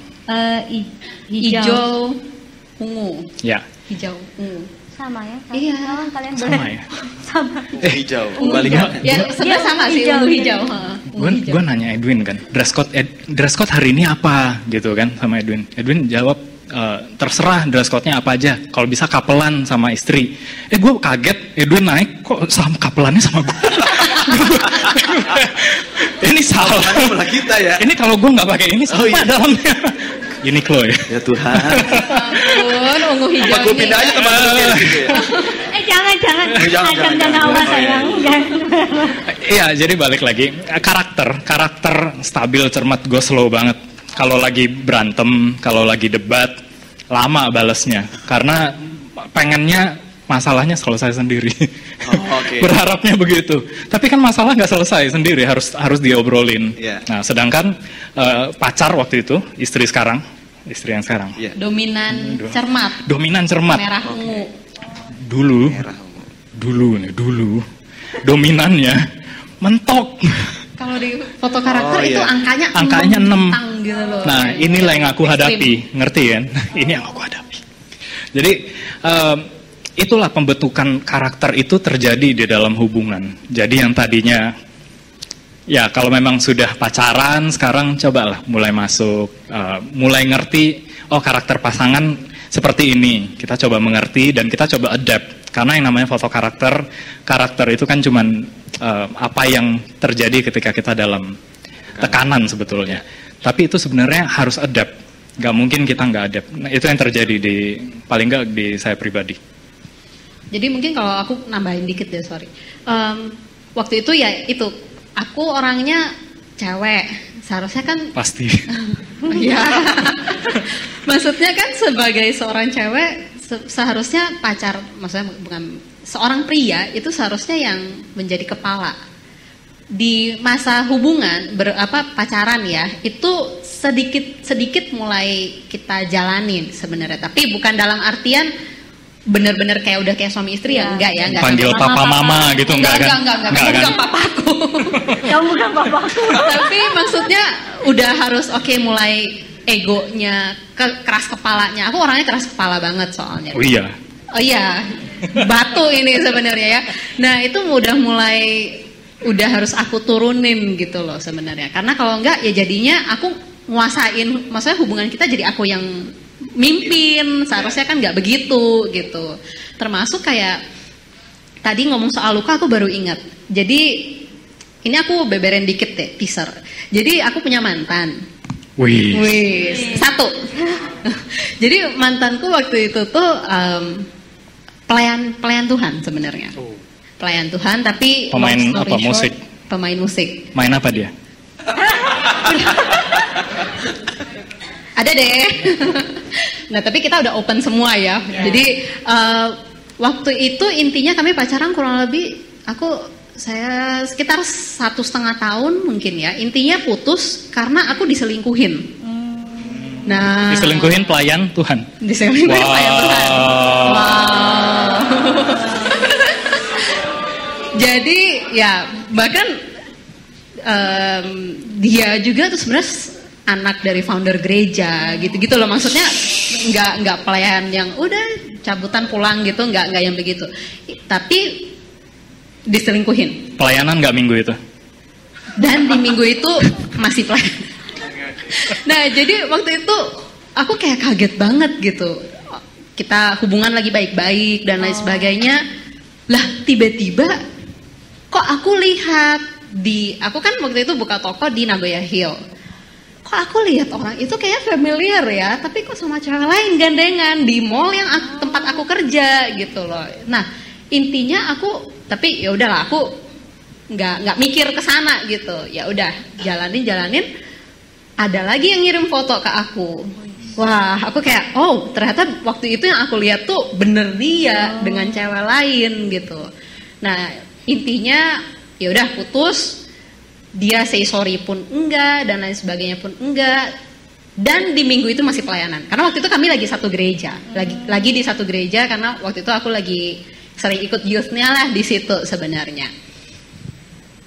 Hijau, ungu. Ya, Hijau, ungu. Sama ya? Iya. Kalian sama ya. Sama. Hijau. Ungu Kebalikan. hijau. Ya, sebenarnya sama sih, hijau, ungu iya. hijau. Gue nanya Edwin kan, dress code hari ini apa gitu kan sama Edwin. Edwin jawab terserah dress code-nya apa aja. Kalau bisa kapelan sama istri. Gue kaget Edwin naik kok sama kapelannya sama gue. Ini salah. Malah kita ya. Ini kalau gue nggak pakai ini sama dalamnya. Uniqlo ya. Ya Tuhan. Ampun, ungu hijau. Apa gue pindah aja teman gitu ya? Jangan. Jangan. Awas sayang. Iya, jadi balik lagi karakter stabil, cermat, gue slow banget. Kalau lagi berantem, kalau lagi debat, lama balesnya. Karena pengennya masalahnya selesai sendiri. Oh, oke. Berharapnya begitu. Tapi kan masalah nggak selesai sendiri, harus diobrolin. Yeah. Nah, sedangkan pacar waktu itu, istri yang sekarang, Iya. Dominan cermat. dominan cermat. Merah ungu. Dulu, dominannya mentok. Kalau di foto karakter Oh, itu iya. angkanya 6 6. gitu loh. Nah, inilah yang aku Ekstrim. hadapi, ngerti kan? Ini yang aku hadapi. Jadi itulah pembentukan karakter itu terjadi di dalam hubungan. Jadi yang tadinya ya kalau memang sudah pacaran, sekarang cobalah mulai masuk, mulai ngerti. Oh, karakter pasangan seperti ini. Kita coba mengerti dan kita coba adapt. Karena yang namanya foto karakter itu kan cuman apa yang terjadi ketika kita dalam tekanan sebetulnya. Tapi itu sebenarnya harus adapt. Gak mungkin kita nggak adapt. Nah, itu yang terjadi paling nggak di saya pribadi. Jadi mungkin kalau aku nambahin dikit deh, sorry. Waktu itu ya itu, aku orangnya cewek. Seharusnya kan Pasti. ya. Maksudnya kan sebagai seorang cewek seharusnya pacar, maksudnya bukan seorang pria itu seharusnya yang menjadi kepala di masa hubungan pacaran ya, itu sedikit mulai kita jalanin sebenarnya, tapi bukan dalam artian benar-benar kayak udah kayak suami istri ya, enggak ya, enggak. Panggil papa mama gitu enggak kan? Enggak, bukan papaku. Kamu bukan papaku. Tapi maksudnya udah harus mulai egonya, keras kepalanya. Aku orangnya keras kepala banget soalnya. Oh iya. Oh iya, batu ini sebenarnya ya. Nah itu udah harus aku turunin gitu loh sebenarnya. Karena kalau enggak ya jadinya aku nguasain, maksudnya hubungan kita jadi aku yang mimpin. Seharusnya kan nggak begitu gitu. Termasuk kayak tadi ngomong soal luka, aku baru ingat. Jadi ini aku beberin dikit deh, teaser. Jadi aku punya mantan. Wih, satu. Jadi mantanku waktu itu tuh pelayan Tuhan sebenarnya. Pelayan Tuhan, tapi pemain apa? Musik. Pemain musik. Main apa dia? Ada deh. Nah tapi kita udah open semua ya. Jadi waktu itu intinya kami pacaran kurang lebih saya sekitar 1,5 tahun mungkin ya. Intinya putus karena aku diselingkuhin. Nah, diselingkuhin pelayan Tuhan. Diselingkuhin pelayan Tuhan. Wow. Jadi ya bahkan dia juga tuh sebenarnya anak dari founder gereja gitu-gitu loh. Maksudnya nggak pelayan yang udah cabutan pulang gitu, nggak yang begitu. Tapi diselingkuhin. Pelayanan nggak minggu itu? Dan di minggu itu masih pelayanan. Nah jadi waktu itu aku kayak kaget banget gitu. Kita hubungan lagi baik-baik dan lain sebagainya. Lah tiba-tiba kok aku lihat aku kan waktu itu buka toko di Nagoya Hill. Kok aku lihat orang itu kayak familiar ya, tapi kok sama cewek lain gandengan di mall yang tempat aku kerja gitu loh. Nah intinya tapi ya udahlah, aku nggak mikir ke sana gitu. Ya udah jalanin. Ada lagi yang ngirim foto ke aku. Wah, aku kayak ternyata waktu itu yang aku lihat tuh bener dia dengan cewek lain gitu. Nah intinya ya udah putus. Dia say sorry pun enggak dan lain sebagainya pun enggak. Dan di minggu itu masih pelayanan. Karena waktu itu kami lagi satu gereja, lagi di satu gereja karena waktu itu aku lagi sering ikut youth-nya lah di situ sebenarnya.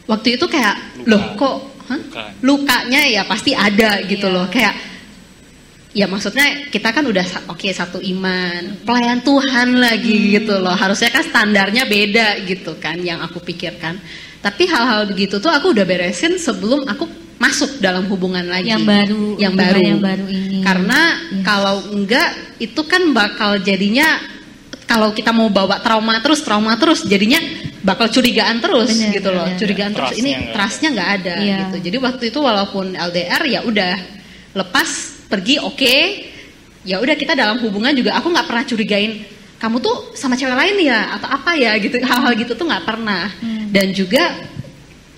Waktu itu kayak lukanya ya pasti ada gitu loh. Kayak ya maksudnya kita kan udah satu iman, pelayan Tuhan lagi gitu loh. Harusnya kan standarnya beda gitu kan yang aku pikirkan. Tapi hal-hal begitu tuh aku udah beresin sebelum aku masuk dalam hubungan lagi yang baru ini. Karena kalau enggak itu kan bakal jadinya kalau kita mau bawa trauma terus jadinya bakal curigaan terus gitu loh. Curigaan terus ini trustnya nggak ada gitu. Jadi waktu itu walaupun LDR ya udah lepas pergi ya udah kita dalam hubungan juga aku nggak pernah curigain kamu tuh sama cewek lain ya atau apa ya gitu, hal-hal gitu tuh nggak pernah. Dan juga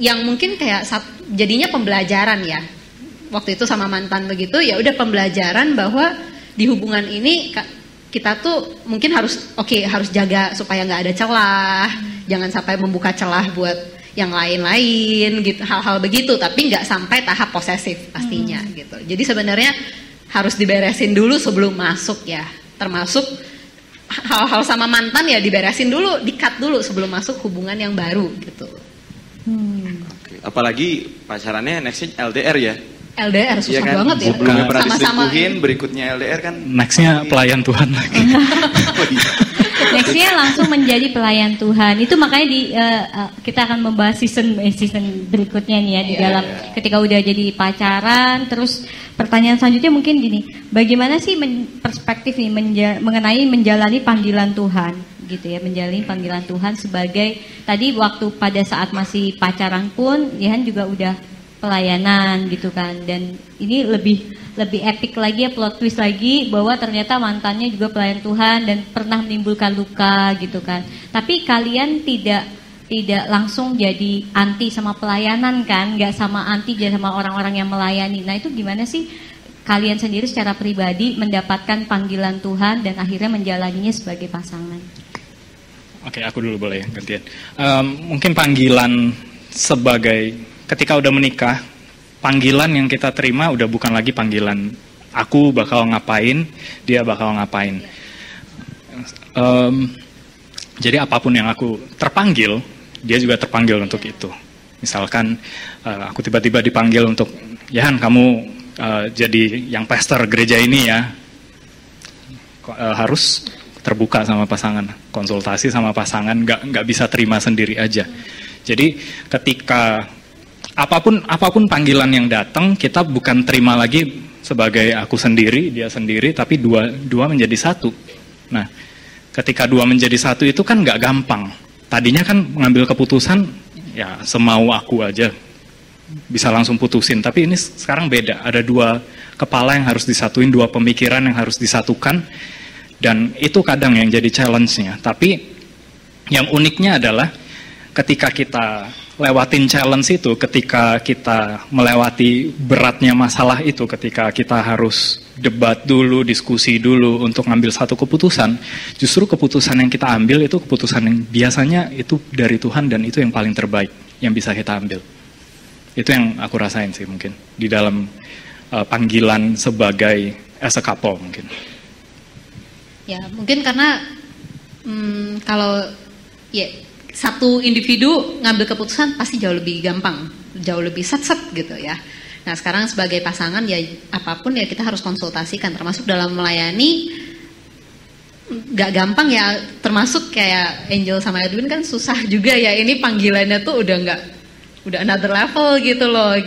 yang mungkin kayak jadinya pembelajaran ya waktu itu sama mantan begitu, ya udah pembelajaran bahwa di hubungan ini kita tuh mungkin harus jaga supaya nggak ada celah, jangan sampai membuka celah buat yang lain-lain gitu, hal-hal begitu, tapi nggak sampai tahap posesif pastinya gitu. Jadi sebenarnya harus diberesin dulu sebelum masuk ya, termasuk hal-hal sama mantan ya diberesin dulu, di-cut dulu sebelum masuk hubungan yang baru gitu. Apalagi pacarannya nextnya LDR ya. LDR susah kan? Banget ya. Sebelumnya pernah diselingkuhin, berikutnya LDR kan. Nextnya pelayan Tuhan lagi. Nextnya langsung menjadi pelayan Tuhan. Itu makanya kita akan membahas season berikutnya nih ya di dalam ketika udah jadi pacaran. Terus pertanyaan selanjutnya mungkin gini, bagaimana sih perspektif nih mengenai menjalani panggilan Tuhan gitu ya, menjalani panggilan Tuhan sebagai tadi waktu pada saat masih pacaran pun Ihan juga udah pelayanan gitu kan, dan ini lebih epic lagi ya, plot twist lagi bahwa ternyata mantannya juga pelayan Tuhan dan pernah menimbulkan luka gitu kan. Tapi kalian tidak langsung jadi anti sama pelayanan kan, nggak sama anti jadi sama orang-orang yang melayani. Nah itu gimana sih kalian sendiri secara pribadi mendapatkan panggilan Tuhan dan akhirnya menjalaninya sebagai pasangan? Oke, aku dulu boleh ya, gantian. Mungkin panggilan sebagai ketika udah menikah, panggilan yang kita terima udah bukan lagi panggilan aku bakal ngapain, dia bakal ngapain. Jadi apapun yang aku terpanggil, dia juga terpanggil untuk itu. Misalkan aku tiba-tiba dipanggil untuk, Yahan kamu jadi yang pastor gereja ini ya, harus terbuka sama pasangan, konsultasi sama pasangan, nggak bisa terima sendiri aja. Jadi ketika apapun panggilan yang datang, kita bukan terima lagi sebagai aku sendiri, dia sendiri, tapi dua menjadi satu. Nah, ketika dua menjadi satu itu kan nggak gampang. Tadinya kan mengambil keputusan ya semau aku aja, bisa langsung putusin. Tapi ini sekarang beda, ada dua kepala yang harus disatuin, dua pemikiran yang harus disatukan. Dan itu kadang yang jadi challenge-nya. Tapi yang uniknya adalah ketika kita lewatin challenge itu, ketika kita melewati beratnya masalah itu, ketika kita harus debat dulu, diskusi dulu untuk ngambil satu keputusan, justru keputusan yang kita ambil itu keputusan yang biasanya itu dari Tuhan dan itu yang paling terbaik yang bisa kita ambil. Itu yang aku rasain sih mungkin di dalam panggilan sebagai as a couple mungkin. Ya mungkin karena kalau ya satu individu ngambil keputusan pasti jauh lebih gampang, jauh lebih set-set gitu ya. Nah sekarang sebagai pasangan ya apapun ya kita harus konsultasikan, termasuk dalam melayani. Gak gampang ya, termasuk kayak Angel sama Edwin kan susah juga ya, ini panggilannya tuh udah another level gitu loh.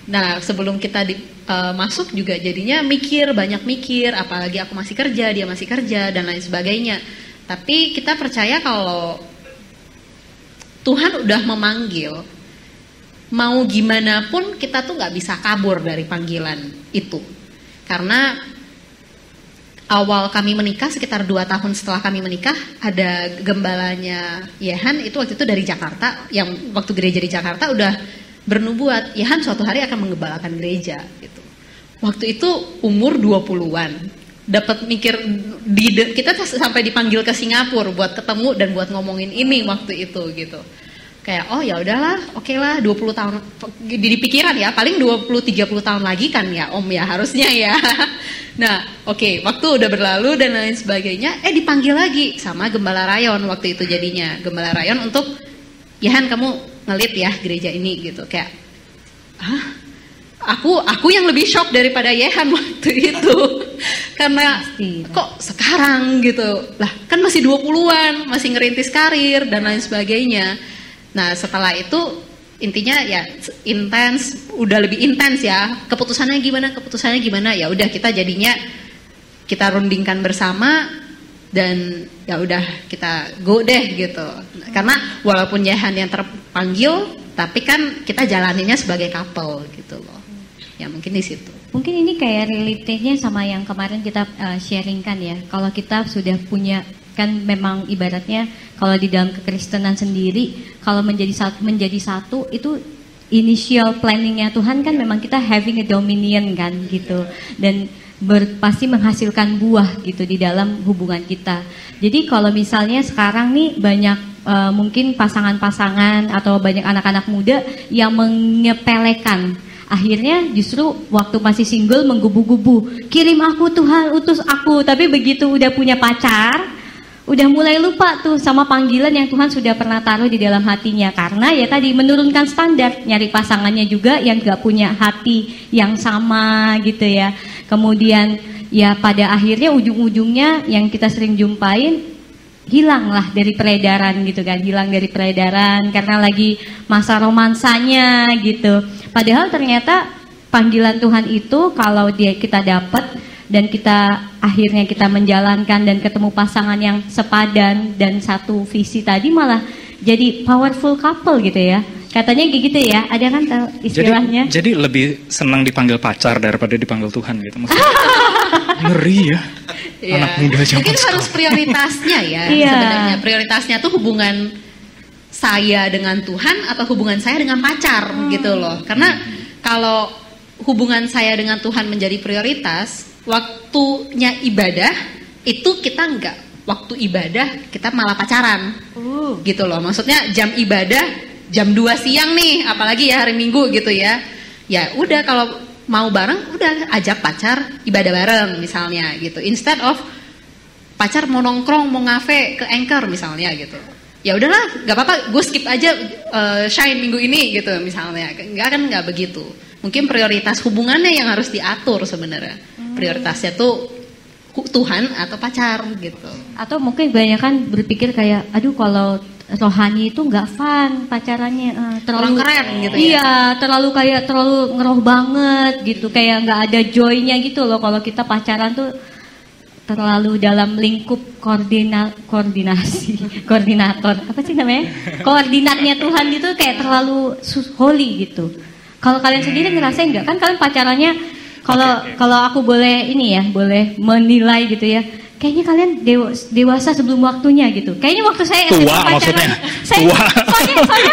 Nah sebelum kita masuk juga jadinya banyak mikir, apalagi aku masih kerja, dia masih kerja dan lain sebagainya. Tapi kita percaya kalau Tuhan udah memanggil, mau gimana pun kita tuh gak bisa kabur dari panggilan itu. Karena awal kami menikah, sekitar 2 tahun setelah kami menikah, ada gembalanya Yehan, itu waktu itu dari Jakarta, yang waktu gereja di Jakarta udah bernubuat, Yehan suatu hari akan menggembalakan gereja gitu. Waktu itu umur 20-an, dapat mikir, kita sampai dipanggil ke Singapura buat ketemu dan buat ngomongin ini waktu itu gitu. Kayak oh ya udahlah, oke lah 20 tahun di pikiran ya, paling 20-30 tahun lagi kan ya Om ya harusnya ya. Nah oke, waktu udah berlalu dan lain sebagainya, dipanggil lagi sama Gembala Rayon waktu itu jadinya. Gembala Rayon untuk, Yahan kamu ngelit ya gereja ini gitu. Kayak, hah? Aku yang lebih shock daripada Yehan waktu itu. Karena kok sekarang gitu. Lah kan masih 20-an, masih ngerintis karir dan lain sebagainya. Nah setelah itu intinya ya intens, udah lebih intens ya. Keputusannya gimana? Ya udah kita jadinya kita rundingkan bersama dan ya udah kita go deh gitu. Karena walaupun Yehan yang terpanggil, tapi kan kita jalaninnya sebagai couple gitu loh. Ya mungkin di situ. Mungkin ini kayak relate-nya sama yang kemarin kita sharingkan ya. Kalau kita sudah punya, kan memang ibaratnya kalau di dalam kekristenan sendiri, kalau menjadi satu itu initial planningnya Tuhan kan memang kita having a dominion kan gitu, dan pasti menghasilkan buah gitu di dalam hubungan kita. Jadi kalau misalnya sekarang nih banyak mungkin pasangan-pasangan atau banyak anak-anak muda yang menyepelekan. Akhirnya justru waktu masih single menggubu-gubu, kirim aku Tuhan, utus aku. Tapi begitu udah punya pacar, udah mulai lupa tuh sama panggilan yang Tuhan sudah pernah taruh di dalam hatinya. Karena ya tadi menurunkan standar, nyari pasangannya juga yang gak punya hati yang sama gitu ya. Kemudian ya pada akhirnya ujung-ujungnya yang kita sering jumpain, hilanglah dari peredaran gitu kan, hilang dari peredaran karena lagi masa romansanya gitu. Padahal ternyata panggilan Tuhan itu kalau kita dapat dan akhirnya kita menjalankan dan ketemu pasangan yang sepadan dan satu visi tadi, malah jadi powerful couple gitu ya. Katanya gitu ya, ada kan istilahnya. Jadi lebih senang dipanggil pacar daripada dipanggil Tuhan gitu. Maksudnya ngeri ya. Anak muda zaman mungkin harus prioritasnya ya. Sebenarnya prioritasnya tuh hubungan saya dengan Tuhan atau hubungan saya dengan pacar gitu loh. Karena kalau hubungan saya dengan Tuhan menjadi prioritas, waktunya ibadah itu kita enggak, waktu ibadah kita malah pacaran gitu loh. Maksudnya jam ibadah jam 2 siang nih, apalagi ya hari Minggu gitu ya. Ya udah kalau mau bareng udah ajak pacar ibadah bareng misalnya gitu. Instead of pacar mau nongkrong, mau ngafe ke Anchor misalnya gitu. Ya udahlah, nggak apa-apa, gue skip aja Shine minggu ini gitu misalnya. Nggak begitu. Mungkin prioritas hubungannya yang harus diatur sebenarnya. Prioritasnya tuh Tuhan atau pacar gitu. Atau mungkin banyak kan berpikir kayak, aduh kalau rohani itu nggak fun pacarannya, terlalu Kurang keren gitu ya. Iya, terlalu ngeroh banget gitu, kayak nggak ada joy-nya gitu loh kalau kita pacaran tuh terlalu dalam lingkup koordinator apa sih namanya, koordinatnya Tuhan itu kayak terlalu holy gitu. Kalau kalian sendiri ngerasain nggak? Kan kalian pacarannya kalau aku boleh ini ya, boleh menilai gitu ya. Kayaknya kalian dewasa sebelum waktunya gitu. Kayaknya waktu saya tua pacaran, maksudnya. Soalnya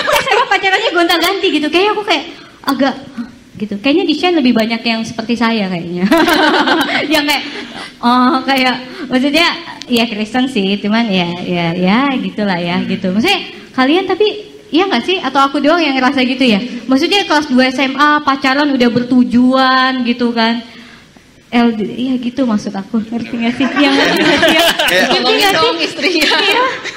aku SMA pacarannya gonta-ganti gitu. Kayaknya aku kayak agak gitu. Kayaknya di Shane lebih banyak yang seperti saya kayaknya. Yang kayak maksudnya ya Kristen sih, cuman ya gitulah ya gitu. Maksudnya kalian tapi iya nggak sih? Atau aku doang yang ngerasa gitu ya? Maksudnya kelas 2 SMA pacaran udah bertujuan gitu kan? Iya gitu maksud aku, ngerti nggak sih? Yang ngerti nggak sih? Tolongin dong istrinya.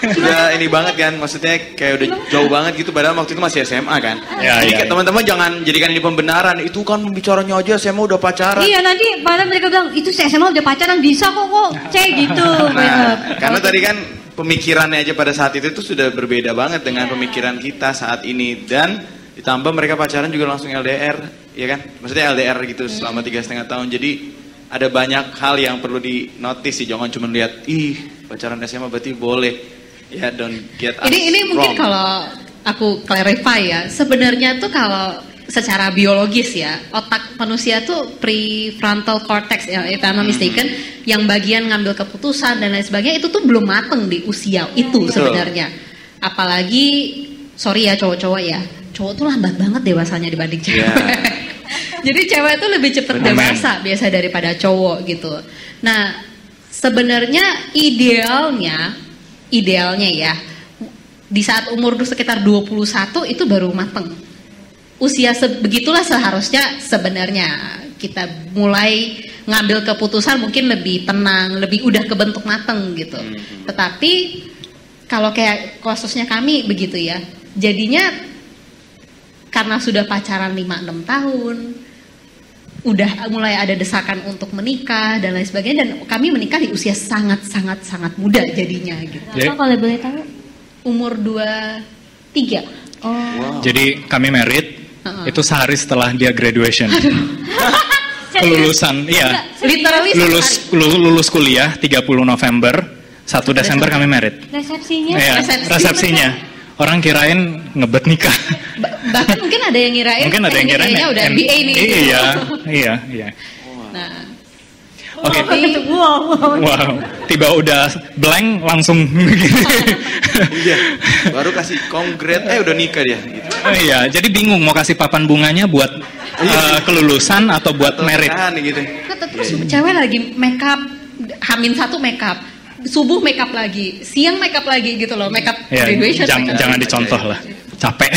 Udah ini banget kan, maksudnya kayak udah jauh banget gitu, padahal waktu itu masih SMA kan. Jadi kayak teman-teman jangan jadikan ini pembenaran, itu kan bicaranya aja SMA udah pacaran. Iya nanti pada mereka bilang, itu SMA udah pacaran bisa kok gitu. Nah, karena tadi kan pemikirannya aja pada saat itu sudah berbeda banget dengan pemikiran kita saat ini. Dan ditambah mereka pacaran juga langsung LDR, ya kan? Maksudnya LDR gitu selama 3,5 tahun. Jadi ada banyak hal yang perlu di notice sih, jangan cuma lihat pacaran SMA berarti boleh. Ya, don't get us Ini mungkin wrong. kalau aku clarify ya, sebenarnya tuh kalau secara biologis ya, otak manusia tuh prefrontal cortex ya, if I'm not mistaken, yang bagian ngambil keputusan dan lain sebagainya itu tuh belum mateng di usia itu sebenarnya. Apalagi sorry ya cowok-cowok ya, cowok tuh lambat banget dewasanya dibanding cewek. Yeah. Jadi cewek tuh lebih cepat dewasa biasa daripada cowok gitu. Nah, sebenarnya idealnya ya di saat umur sekitar 21 itu baru mateng. Usia begitulah seharusnya sebenarnya kita mulai ngambil keputusan mungkin lebih tenang, lebih udah kebentuk mateng gitu. Tetapi kalau kayak kasusnya kami begitu ya, jadinya karena sudah pacaran 5-6 tahun, udah mulai ada desakan untuk menikah dan lain sebagainya, dan kami menikah di usia sangat muda jadinya gitu. Apa kalau boleh tahu? Umur 23. Wow. Jadi kami married itu sehari setelah dia graduation. Kelulusan, iya. Literally Lulus kuliah 30 November, 1 Desember kami married. Resepsinya? Iya, resepsinya. Orang kirain ngebet nikah. Bahkan mungkin ada yang ngirain. Mungkin ada yang kirain. Udah MBA nih. Iya. Nah. Oke. Wow. Tiba udah blank langsung. Iya. Baru kasih kongres, udah nikah dia. Gitu. Iya, jadi bingung mau kasih papan bunganya buat kelulusan atau buat merit. Gitu. Terus cewek lagi make up, H-1 make up, subuh make up lagi, siang make up lagi gitu loh, make up graduation. Jangan dicontoh lah, capek.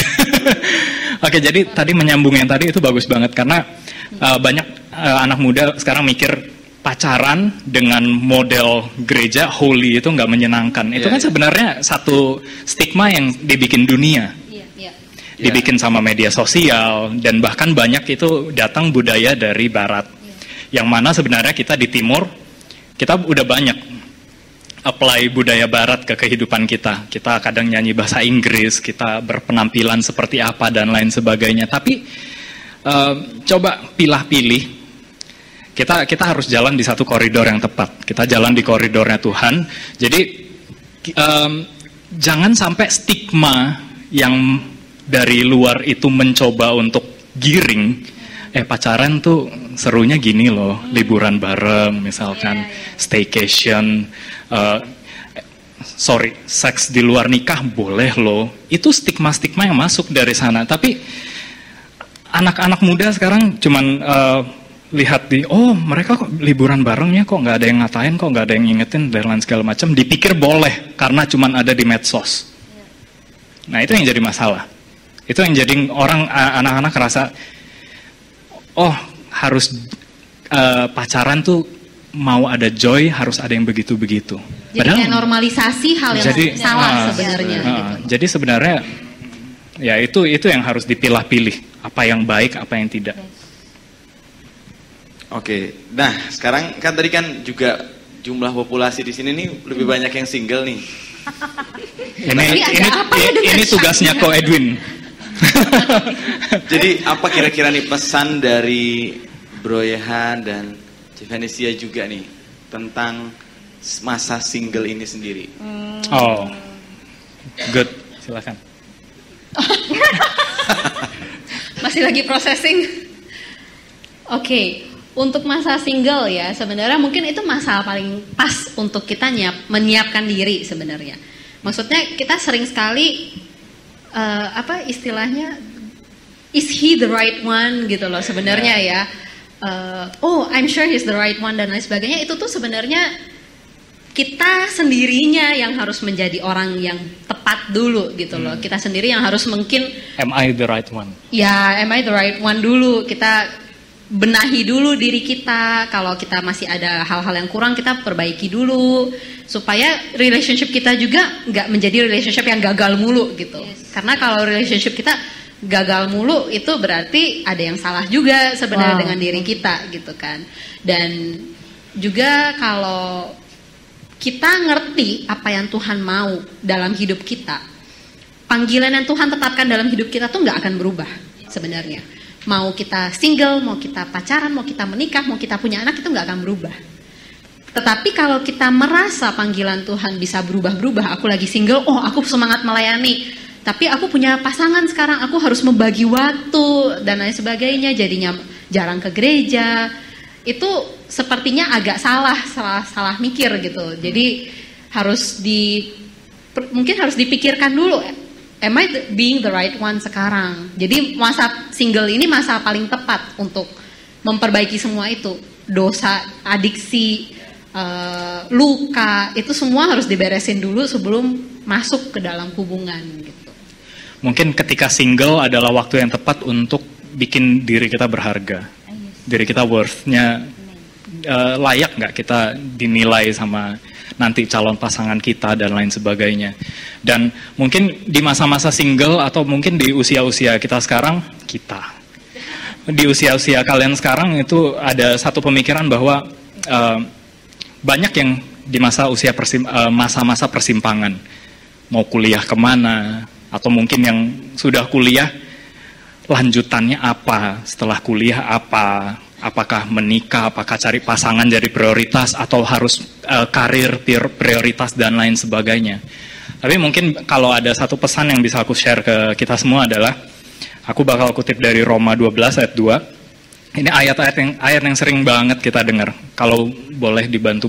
Oke, jadi tadi menyambung yang tadi itu bagus banget karena banyak anak muda sekarang mikir pacaran dengan model gereja holy itu nggak menyenangkan. Itu kan sebenarnya satu stigma yang dibikin dunia. Dibikin sama media sosial dan bahkan banyak itu datang budaya dari barat. Yang mana sebenarnya kita di timur kita udah banyak apply budaya barat ke kehidupan kita. Kita kadang nyanyi bahasa Inggris, kita berpenampilan seperti apa dan lain sebagainya. Tapi coba pilah-pilih. Kita harus jalan di satu koridor yang tepat. Kita jalan di koridornya Tuhan. Jadi jangan sampai stigma yang dari luar itu mencoba untuk giring. Pacaran tuh serunya gini loh, liburan bareng misalkan, staycation, seks di luar nikah boleh loh. Itu stigma-stigma yang masuk dari sana. Tapi anak-anak muda sekarang cuman lihat mereka kok liburan barengnya, kok nggak ada yang ngatain, kok nggak ada yang ngingetin dan lain segala macam, dipikir boleh karena cuman ada di medsos. Nah itu yang jadi masalah. Itu yang jadi orang anak-anak rasa harus pacaran tuh mau ada joy, harus ada yang begitu-begitu. Jadi kayak normalisasi hal yang salah sebenarnya. Gitu. Jadi sebenarnya ya itu yang harus dipilah-pilih, apa yang baik, apa yang tidak. Oke, nah sekarang kan tadi kan juga jumlah populasi di sini nih lebih banyak yang single nih. Ini tugasnya Ko Edwin. Jadi apa kira-kira nih pesan dari Bro Yehan dan Venesia juga nih tentang masa single ini sendiri? Oh, good, silakan. Masih lagi processing. Oke, untuk masa single ya sebenarnya mungkin itu masa paling pas untuk kita menyiapkan diri sebenarnya. Maksudnya kita sering sekali apa istilahnya, is he the right one gitu loh sebenarnya ya. Oh, I'm sure he's the right one dan lain sebagainya. Itu tuh sebenarnya kita sendirinya yang harus menjadi orang yang tepat dulu gitu loh. Kita sendiri yang harus mungkin am I the right one? Ya, am I the right one dulu. Kita benahi dulu diri kita. Kalau kita masih ada hal-hal yang kurang, kita perbaiki dulu supaya relationship kita juga nggak menjadi relationship yang gagal mulu gitu. Karena kalau relationship kita gagal mulu itu berarti ada yang salah juga sebenarnya dengan diri kita gitu kan. Dan juga kalau kita ngerti apa yang Tuhan mau dalam hidup kita, panggilan yang Tuhan tetapkan dalam hidup kita tuh nggak akan berubah sebenarnya. Mau kita single, mau kita pacaran, mau kita menikah, mau kita punya anak, itu nggak akan berubah. Tetapi kalau kita merasa panggilan Tuhan bisa berubah-berubah, aku lagi single, oh aku semangat melayani, tapi aku punya pasangan sekarang, aku harus membagi waktu dan lain sebagainya, jadinya jarang ke gereja. Itu sepertinya agak salah mikir gitu. Jadi mungkin harus dipikirkan dulu, am I being the right one sekarang? Jadi masa single ini masa paling tepat untuk memperbaiki semua itu. Dosa, adiksi, luka, itu semua harus diberesin dulu sebelum masuk ke dalam hubungan gitu. Mungkin ketika single adalah waktu yang tepat untuk bikin diri kita berharga. Diri kita worth-nya layak nggak kita dinilai sama nanti calon pasangan kita dan lain sebagainya. Dan mungkin di masa-masa single atau mungkin di usia-usia kita sekarang, di usia-usia kalian sekarang itu ada satu pemikiran bahwa banyak yang di masa-masa persimpangan, mau kuliah kemana, atau mungkin yang sudah kuliah, lanjutannya apa, setelah kuliah apa, apakah menikah, apakah cari pasangan jadi prioritas, atau harus karir prioritas dan lain sebagainya. Tapi mungkin kalau ada satu pesan yang bisa aku share ke kita semua adalah, aku bakal kutip dari Roma 12 ayat 2. Ini ayat yang sering banget kita dengar. Kalau boleh dibantu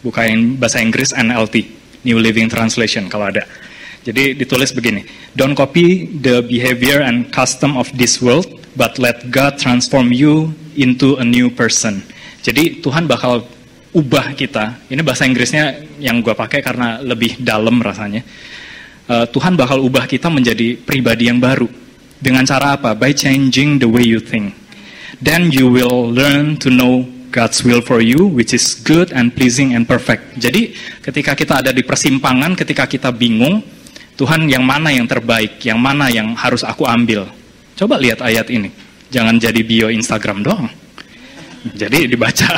bukain bahasa Inggris NLT, New Living Translation kalau ada. Jadi ditulis begini, don't copy the behavior and custom of this world, but let God transform you into a new person. Jadi Tuhan bakal ubah kita. Ini bahasa Inggrisnya yang gue pakai karena lebih dalam rasanya. Tuhan bakal ubah kita menjadi pribadi yang baru. Dengan cara apa? By changing the way you think. Then you will learn to know God's will for you, which is good and pleasing and perfect. Jadi ketika kita ada di persimpangan, ketika kita bingung, Tuhan yang mana yang terbaik, yang mana yang harus aku ambil. Coba lihat ayat ini. Jangan jadi bio Instagram doang. Jadi dibaca.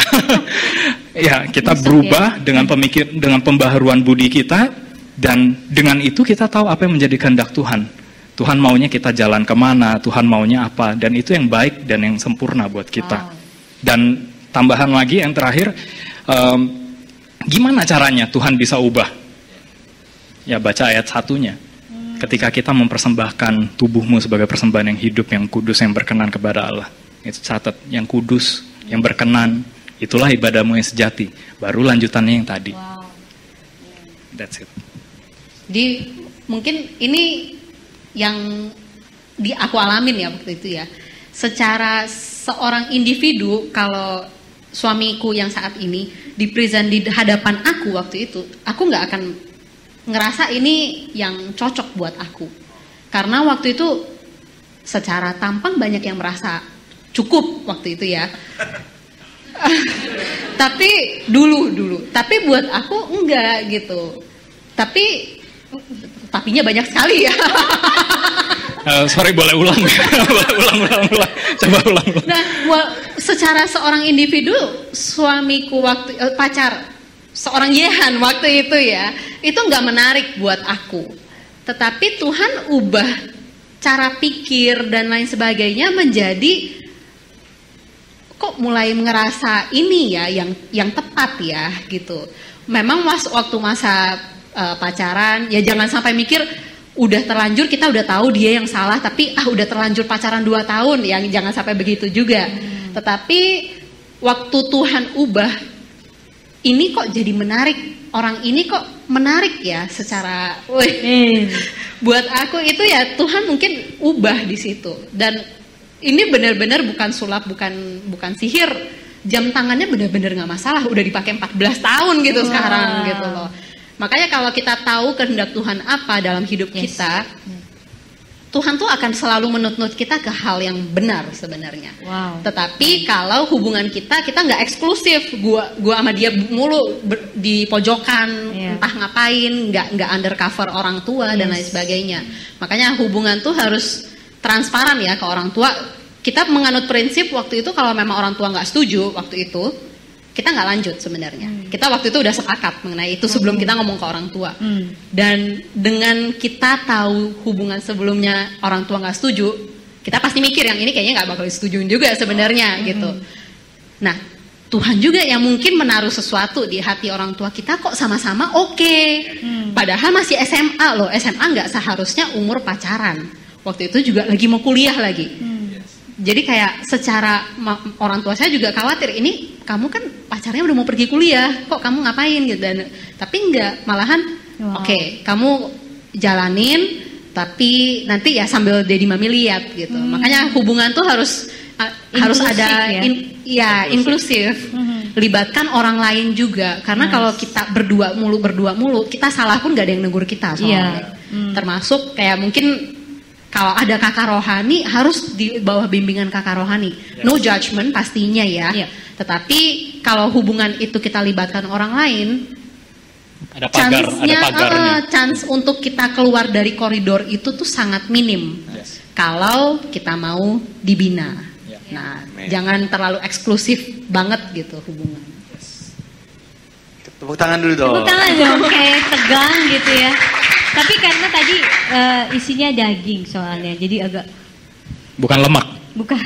Ya, kita berubah dengan pembaharuan budi kita, dan dengan itu kita tahu apa yang menjadi kehendak Tuhan. Tuhan maunya kita jalan kemana, Tuhan maunya apa, dan itu yang baik dan yang sempurna buat kita. Dan tambahan lagi yang terakhir, gimana caranya Tuhan bisa ubah? Ya baca ayat 1-nya. Ketika kita mempersembahkan tubuhmu sebagai persembahan yang hidup, yang kudus, yang berkenan kepada Allah. Itu catat, yang kudus, yang berkenan, itulah ibadahmu yang sejati. Baru lanjutannya yang tadi. Wow. That's it. Di mungkin ini yang aku alamin ya waktu itu ya. Secara seorang individu, kalau suamiku yang saat ini di-present di hadapan aku waktu itu, aku nggak akan ngerasa ini yang cocok buat aku. Karena waktu itu secara tampang banyak yang merasa cukup waktu itu ya. Tapi dulu. Tapi buat aku enggak gitu. Tapinya banyak sekali ya. Sorry, boleh ulang. ulang. Coba ulang. Nah, secara seorang individu, suamiku waktu pacar seorang Yehan waktu itu ya, itu nggak menarik buat aku. Tetapi Tuhan ubah cara pikir dan lain sebagainya menjadi kok mulai ngerasa ini ya yang tepat ya gitu. Memang waktu masa pacaran ya jangan sampai mikir udah terlanjur kita udah tahu dia yang salah, tapi udah terlanjur pacaran 2 tahun, yang jangan sampai begitu juga. Tetapi waktu Tuhan ubah, ini kok jadi menarik, orang ini kok menarik ya secara, buat aku itu ya Tuhan mungkin ubah di situ. Dan ini benar-benar bukan sulap, bukan sihir, jam tangannya benar-benar nggak masalah, udah dipakai 14 tahun gitu sekarang gitu loh. Makanya kalau kita tahu kehendak Tuhan apa dalam hidup kita, Tuhan tuh akan selalu menuntut kita ke hal yang benar sebenarnya. Tetapi kalau hubungan kita nggak eksklusif, gua sama dia mulu di pojokan, entah ngapain, nggak undercover orang tua dan lain sebagainya. Makanya hubungan tuh harus transparan ya ke orang tua. Kita menganut prinsip waktu itu kalau memang orang tua nggak setuju waktu itu, kita nggak lanjut sebenarnya. Kita waktu itu udah sepakat mengenai itu sebelum kita ngomong ke orang tua. Dan dengan kita tahu hubungan sebelumnya orang tua nggak setuju, kita pasti mikir yang ini kayaknya nggak bakal disetujuin juga sebenarnya gitu. Nah, Tuhan juga yang mungkin menaruh sesuatu di hati orang tua kita kok sama-sama oke. Padahal masih SMA loh, SMA nggak seharusnya umur pacaran. Waktu itu juga lagi mau kuliah lagi. Jadi kayak secara orang tua saya juga khawatir, ini kamu kan pacarnya udah mau pergi kuliah, kok kamu ngapain gitu. Dan tapi enggak, malahan oke, kamu jalanin, tapi nanti ya sambil daddy mami lihat gitu. Makanya hubungan tuh harus ada inklusif. Libatkan orang lain juga, karena kalau kita berdua mulu, kita salah pun gak ada yang negur kita soalnya. Termasuk kayak mungkin kalau ada kakak rohani harus di bawah bimbingan kakak rohani. No judgment pastinya ya. Tetapi kalau hubungan itu kita libatkan orang lain, ada pagarnya. Chance untuk kita keluar dari koridor itu tuh sangat minim. Kalau kita mau dibina. Nah, jangan terlalu eksklusif banget gitu hubungan. Tepuk tangan dulu dong. Tepuk tangan dong, kayak tegang gitu ya. Tapi karena tadi isinya daging soalnya, jadi agak... Bukan lemak. Bukan.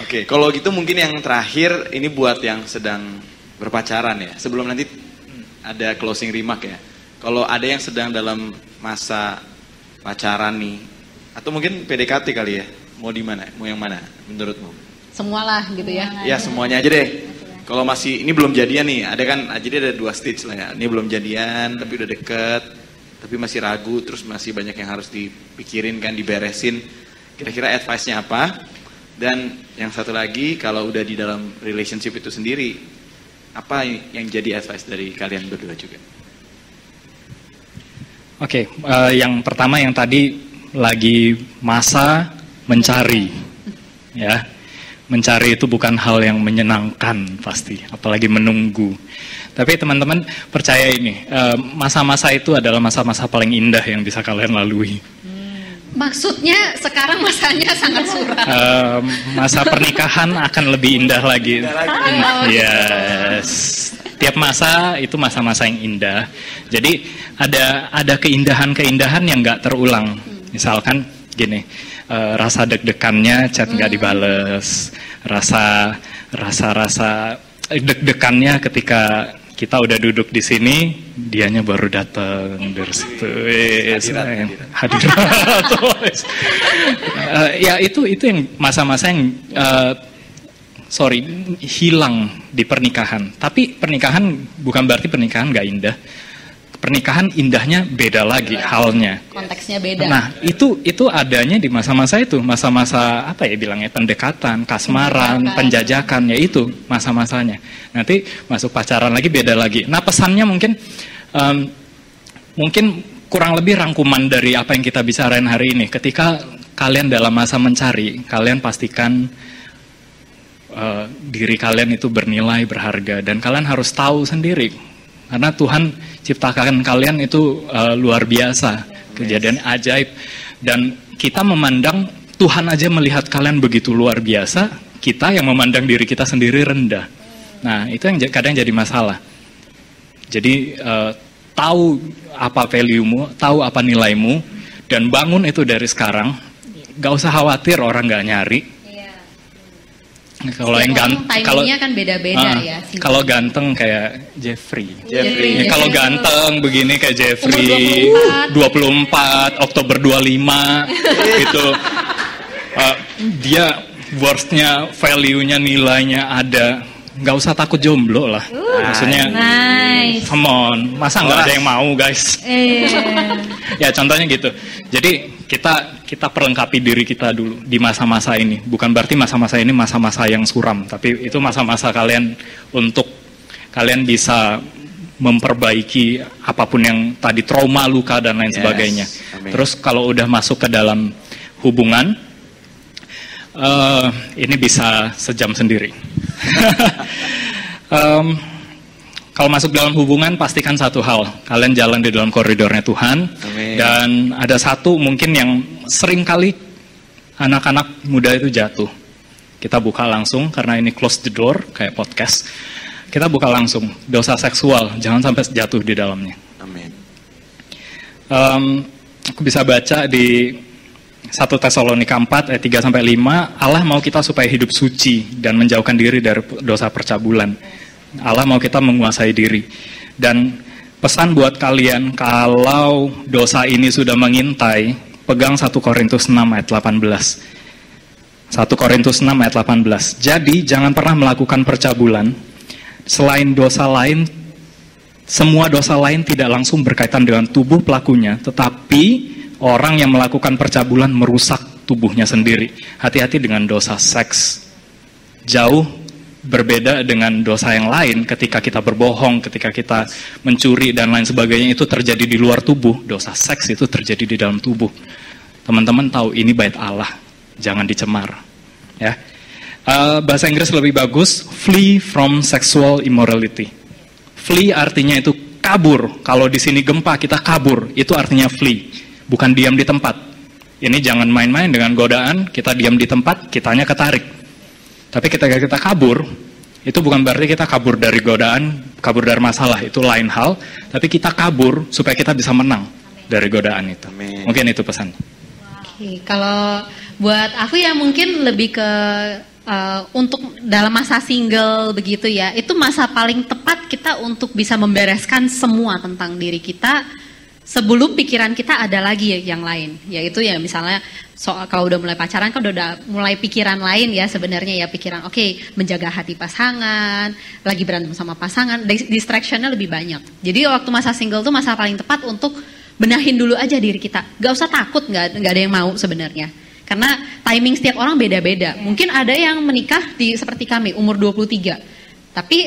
Oke, kalau gitu mungkin yang terakhir ini buat yang sedang berpacaran ya. Sebelum nanti ada closing remark ya. Kalau ada yang sedang dalam masa pacaran nih, atau mungkin PDKT kali ya, mau di mana? Mau yang mana menurutmu? Semualah gitu ya. Ya semuanya aja deh. Kalau masih ini belum jadian nih, jadi ada 2 stage lah ya. Ini belum jadian, tapi udah deket, tapi masih ragu, terus masih banyak yang harus dipikirin kan, diberesin. Kira-kira advice-nya apa? Dan yang satu lagi, kalau udah di dalam relationship itu sendiri, apa yang jadi advice dari kalian berdua juga? Oke, yang pertama yang tadi lagi masa mencari, ya. Mencari itu bukan hal yang menyenangkan pasti, apalagi menunggu. Tapi teman-teman percaya ini, masa-masa itu adalah masa-masa paling indah yang bisa kalian lalui. Maksudnya sekarang masanya sangat suram. Masa pernikahan akan lebih indah lagi. Yes. Tiap masa itu masa-masa yang indah. Jadi ada keindahan-keindahan yang nggak terulang. Misalkan gini. Rasa deg-degannya chat nggak dibales, rasa deg-degannya ketika kita udah duduk di sini, dianya baru datang dari situ, hadirat. Ya itu yang masa-masa yang hilang di pernikahan. Tapi pernikahan bukan berarti pernikahan nggak indah. Pernikahan indahnya beda lagi halnya. Konteksnya beda. Nah, itu adanya di masa-masa itu, masa-masa apa ya bilangnya, pendekatan, kasmaran, penjajakan, ya itu masa-masanya. Nanti masuk pacaran lagi beda lagi. Nah, pesannya mungkin kurang lebih rangkuman dari apa yang kita bicarain hari ini. Ketika kalian dalam masa mencari, kalian pastikan diri kalian itu bernilai, berharga, dan kalian harus tahu sendiri. Karena Tuhan ciptakan kalian itu luar biasa, kejadian ajaib. Dan kita memandang, Tuhan aja melihat kalian begitu luar biasa, kita yang memandang diri kita sendiri rendah. Nah, itu yang kadang jadi masalah. Jadi tahu apa value-mu, tahu apa nilaimu, dan bangun itu dari sekarang. Gak usah khawatir orang gak nyari. Kalau yang timingnya kan beda-beda ya. Kalau ganteng kayak Jeffrey. Kalau ganteng begini kayak Jeffrey. 24 Oktober 25 gitu. Dia worth-nya, value-nya, nilainya ada. Nggak usah takut jomblo lah. Maksudnya, come on, masa nggak ada yang mau guys? Ya contohnya gitu. Jadi kita perlengkapi diri kita dulu di masa-masa ini. Bukan berarti masa-masa ini masa-masa yang suram, tapi itu masa-masa kalian untuk kalian bisa memperbaiki apapun yang tadi trauma, luka dan lain sebagainya. Amin. Terus kalau udah masuk ke dalam hubungan, ini bisa sejam sendiri. Kalau masuk dalam hubungan, pastikan satu hal, kalian jalan di dalam koridornya Tuhan. Amin. Dan ada satu mungkin yang sering kali anak-anak muda itu jatuh. Kita buka langsung, karena ini close the door, kayak podcast. Kita buka langsung, dosa seksual, jangan sampai jatuh di dalamnya. Amin. Aku bisa baca di 1 Tesalonika 4 ayat 3-5, Allah mau kita supaya hidup suci dan menjauhkan diri dari dosa percabulan. Allah mau kita menguasai diri. Dan pesan buat kalian, kalau dosa ini sudah mengintai, pegang 1 Korintus 6 ayat 18. 1 Korintus 6 ayat 18. Jadi jangan pernah melakukan percabulan. Selain dosa lain, semua dosa lain tidak langsung berkaitan dengan tubuh pelakunya, tetapi orang yang melakukan percabulan merusak tubuhnya sendiri. Hati-hati dengan dosa seks. Jauh berbeda dengan dosa yang lain. Ketika kita berbohong, ketika kita mencuri dan lain sebagainya, itu terjadi di luar tubuh. Dosa seks itu terjadi di dalam tubuh. Teman-teman tahu ini bait Allah, jangan dicemar. Ya, bahasa Inggris lebih bagus, flee from sexual immorality. Flee artinya itu kabur. Kalau di sini gempa, kita kabur, itu artinya flee, bukan diam di tempat. Ini jangan main-main dengan godaan. Kita diam di tempat, kitanya ketarik. Tapi ketika kita kabur, itu bukan berarti kita kabur dari godaan, kabur dari masalah, itu lain hal. Tapi kita kabur supaya kita bisa menang dari godaan itu. Amin. Mungkin itu pesan. Oke, kalau buat aku ya mungkin lebih ke untuk dalam masa single begitu ya, itu masa paling tepat kita untuk bisa membereskan semua tentang diri kita sebelum pikiran kita ada lagi yang lain. Yaitu ya misalnya soal kalau udah mulai pacaran kan udah mulai pikiran lain ya sebenarnya ya, pikiran menjaga hati pasangan, lagi berantem sama pasangan, distractionnya lebih banyak. Jadi waktu masa single tuh masa paling tepat untuk benahin dulu aja diri kita. Gak usah takut, gak ada yang mau sebenarnya. Karena timing setiap orang beda-beda. Mungkin ada yang menikah seperti kami umur 23. Tapi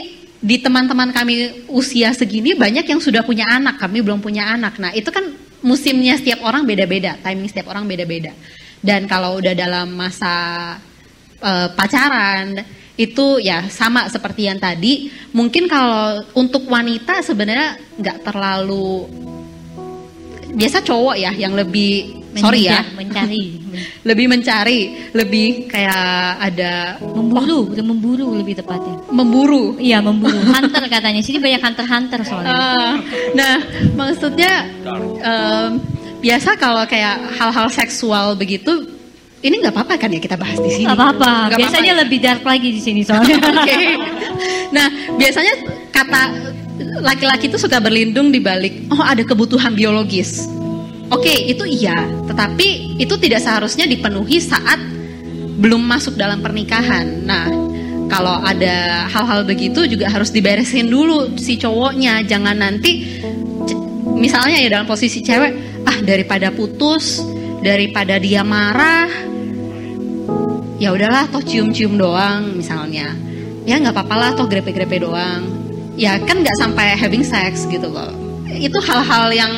di teman-teman kami usia segini banyak yang sudah punya anak, kami belum punya anak. Nah itu kan musimnya setiap orang beda-beda, timing setiap orang beda-beda. Dan kalau udah dalam masa pacaran itu ya sama seperti yang tadi. Mungkin kalau untuk wanita sebenarnya nggak terlalu, biasa cowok ya yang lebih mencari lebih mencari, lebih kayak ada memburu lebih tepatnya. Memburu. Iya, memburu. Hunter katanya. Sini banyak hunter soalnya. Nah, maksudnya biasa kalau kayak hal-hal seksual begitu, ini nggak apa-apa kan ya kita bahas di sini? Nggak apa-apa. Biasanya lebih dark lagi di sini soalnya. Okay. Nah, biasanya kata laki-laki itu suka berlindung di balik, ada kebutuhan biologis. Oke, itu iya, tetapi itu tidak seharusnya dipenuhi saat belum masuk dalam pernikahan. Nah, kalau ada hal-hal begitu juga harus diberesin dulu si cowoknya. Jangan nanti, misalnya ya dalam posisi cewek, daripada putus, daripada dia marah, ya udahlah toh cium-cium doang misalnya. Ya nggak apa-apa lah toh grepe-grepe doang. Ya kan nggak sampai having sex gitu loh. Itu hal-hal yang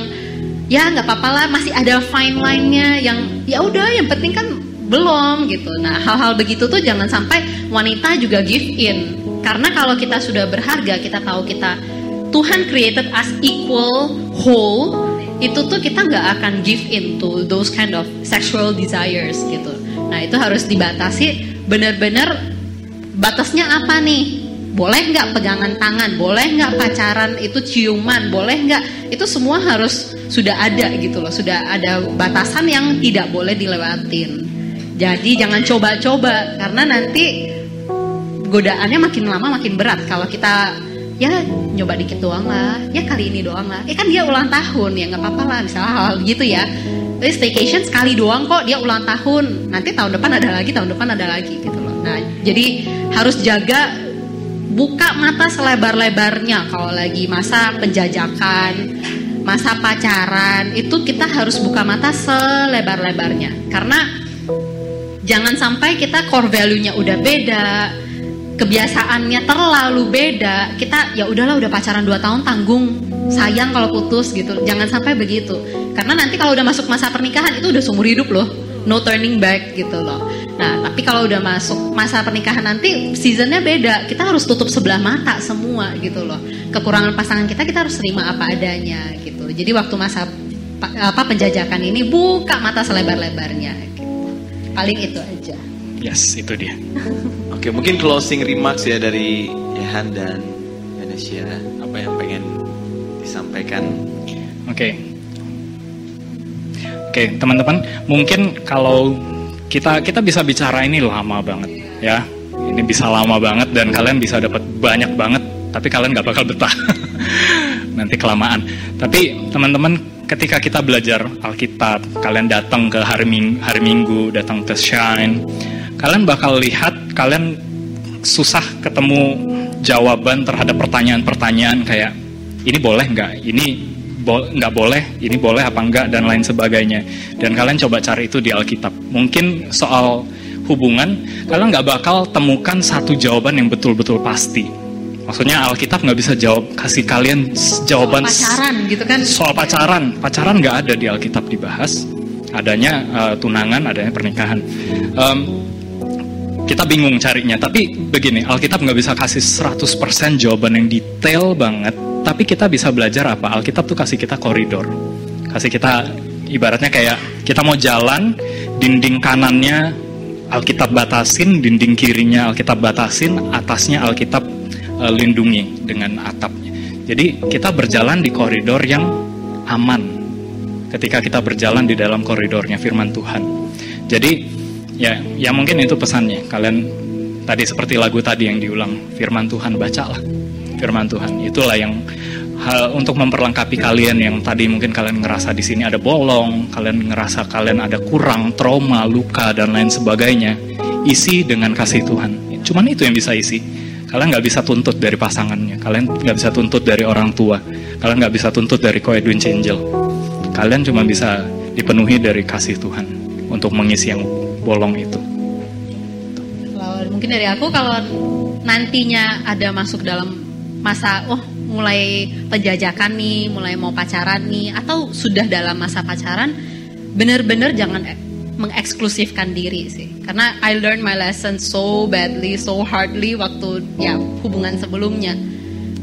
ya nggak apa-apa lah, masih ada fine line-nya yang ya udah yang penting kan belum gitu. Nah hal-hal begitu tuh jangan sampai wanita juga give in, karena kalau kita sudah berharga, kita tahu kita Tuhan created us equal whole, itu tuh kita nggak akan give in to those kind of sexual desires gitu. Nah itu harus dibatasi benar-benar, batasnya apa nih, Boleh nggak pegangan tangan, boleh nggak pacaran itu ciuman, boleh nggak, itu semua harus sudah ada gitu loh, sudah ada batasan yang tidak boleh dilewatin. Jadi jangan coba-coba, karena nanti godaannya makin lama makin berat. Kalau kita ya nyoba dikit doang lah, ya kali ini doang lah, kan dia ulang tahun ya nggak apa-apa lah, misalnya hal gitu ya. Tapi staycation sekali doang kok, dia ulang tahun, nanti tahun depan ada lagi, tahun depan ada lagi gitu loh. Nah jadi harus jaga, buka mata selebar-lebarnya. Kalau lagi masa penjajakan, masa pacaran, itu kita harus buka mata selebar-lebarnya. Karena jangan sampai kita core value-nya udah beda, kebiasaannya terlalu beda, kita ya udahlah udah pacaran 2 tahun tanggung, sayang kalau putus gitu. Jangan sampai begitu. Karena nanti kalau udah masuk masa pernikahan itu udah seumur hidup loh. No turning back gitu loh. Nah, tapi kalau udah masuk masa pernikahan nanti seasonnya beda. Kita harus tutup sebelah mata semua gitu loh. Kekurangan pasangan kita harus terima apa adanya gitu. Jadi waktu masa penjajakan ini buka mata selebar-lebarnya gitu. Paling itu aja. Yes, itu dia. Oke, mungkin closing remarks ya dari Ehan dan Venetia. Apa yang pengen disampaikan? Oke, teman-teman, mungkin kalau kita bisa bicara ini lama banget ya. Ini bisa lama banget dan kalian bisa dapat banyak banget, tapi kalian nggak bakal betah. Nanti kelamaan. Tapi teman-teman, ketika kita belajar Alkitab, kalian datang ke hari Minggu, datang ke Shine, kalian bakal lihat kalian susah ketemu jawaban terhadap pertanyaan-pertanyaan kayak ini boleh nggak, ini nggak boleh, ini boleh apa enggak, dan lain sebagainya. Dan kalian coba cari itu di Alkitab. Mungkin soal hubungan, kalian nggak bakal temukan satu jawaban yang betul-betul pasti. Maksudnya Alkitab nggak bisa kasih kalian jawaban soal pacaran gitu kan. Soal pacaran nggak ada di Alkitab dibahas. Adanya tunangan, adanya pernikahan. Kita bingung carinya. Tapi begini, Alkitab nggak bisa kasih 100% jawaban yang detail banget. Tapi kita bisa belajar apa? Alkitab tuh kasih kita koridor. Kasih kita ibaratnya kayak kita mau jalan, dinding kanannya Alkitab batasin, dinding kirinya Alkitab batasin, atasnya Alkitab lindungi dengan atapnya. Jadi kita berjalan di koridor yang aman ketika kita berjalan di dalam koridornya firman Tuhan. Jadi ya mungkin itu pesannya. Kalian tadi seperti lagu tadi yang diulang, firman Tuhan, bacalah firman Tuhan. Itulah yang hal untuk memperlengkapi kalian yang tadi mungkin kalian ngerasa di sini ada bolong, kalian ngerasa kalian ada kurang, trauma, luka dan lain sebagainya. Isi dengan kasih Tuhan. Cuman itu yang bisa isi. Kalian nggak bisa tuntut dari pasangannya, kalian nggak bisa tuntut dari orang tua, kalian nggak bisa tuntut dari Ko Edwin Angel. Kalian cuma bisa dipenuhi dari kasih Tuhan untuk mengisi yang bolong itu. Mungkin dari aku, kalau nantinya ada masuk dalam masa mulai penjajakan nih, mulai mau pacaran nih, atau sudah dalam masa pacaran, benar-benar jangan mengeksklusifkan diri sih. Karena I learned my lesson so badly, so hardly waktu hubungan sebelumnya.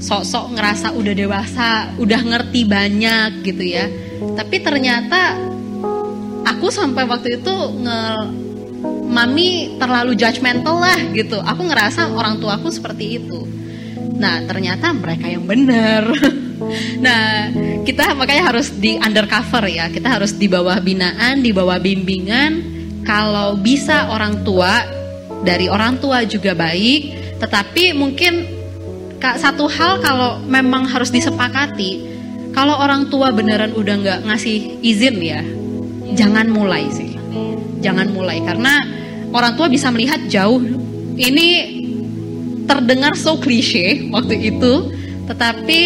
Sok-sok ngerasa udah dewasa, udah ngerti banyak gitu ya. Tapi ternyata aku sampai waktu itu mami terlalu judgmental lah gitu. Aku ngerasa orang tuaku seperti itu. Nah ternyata mereka yang benar. Nah kita makanya harus di undercover ya. Kita harus di bawah binaan, di bawah bimbingan. Kalau bisa orang tua, dari orang tua juga baik. Tetapi mungkin satu hal kalau memang harus disepakati, kalau orang tua beneran udah nggak ngasih izin ya, jangan mulai sih. Jangan mulai, karena orang tua bisa melihat jauh. Ini terdengar so klise waktu itu, tetapi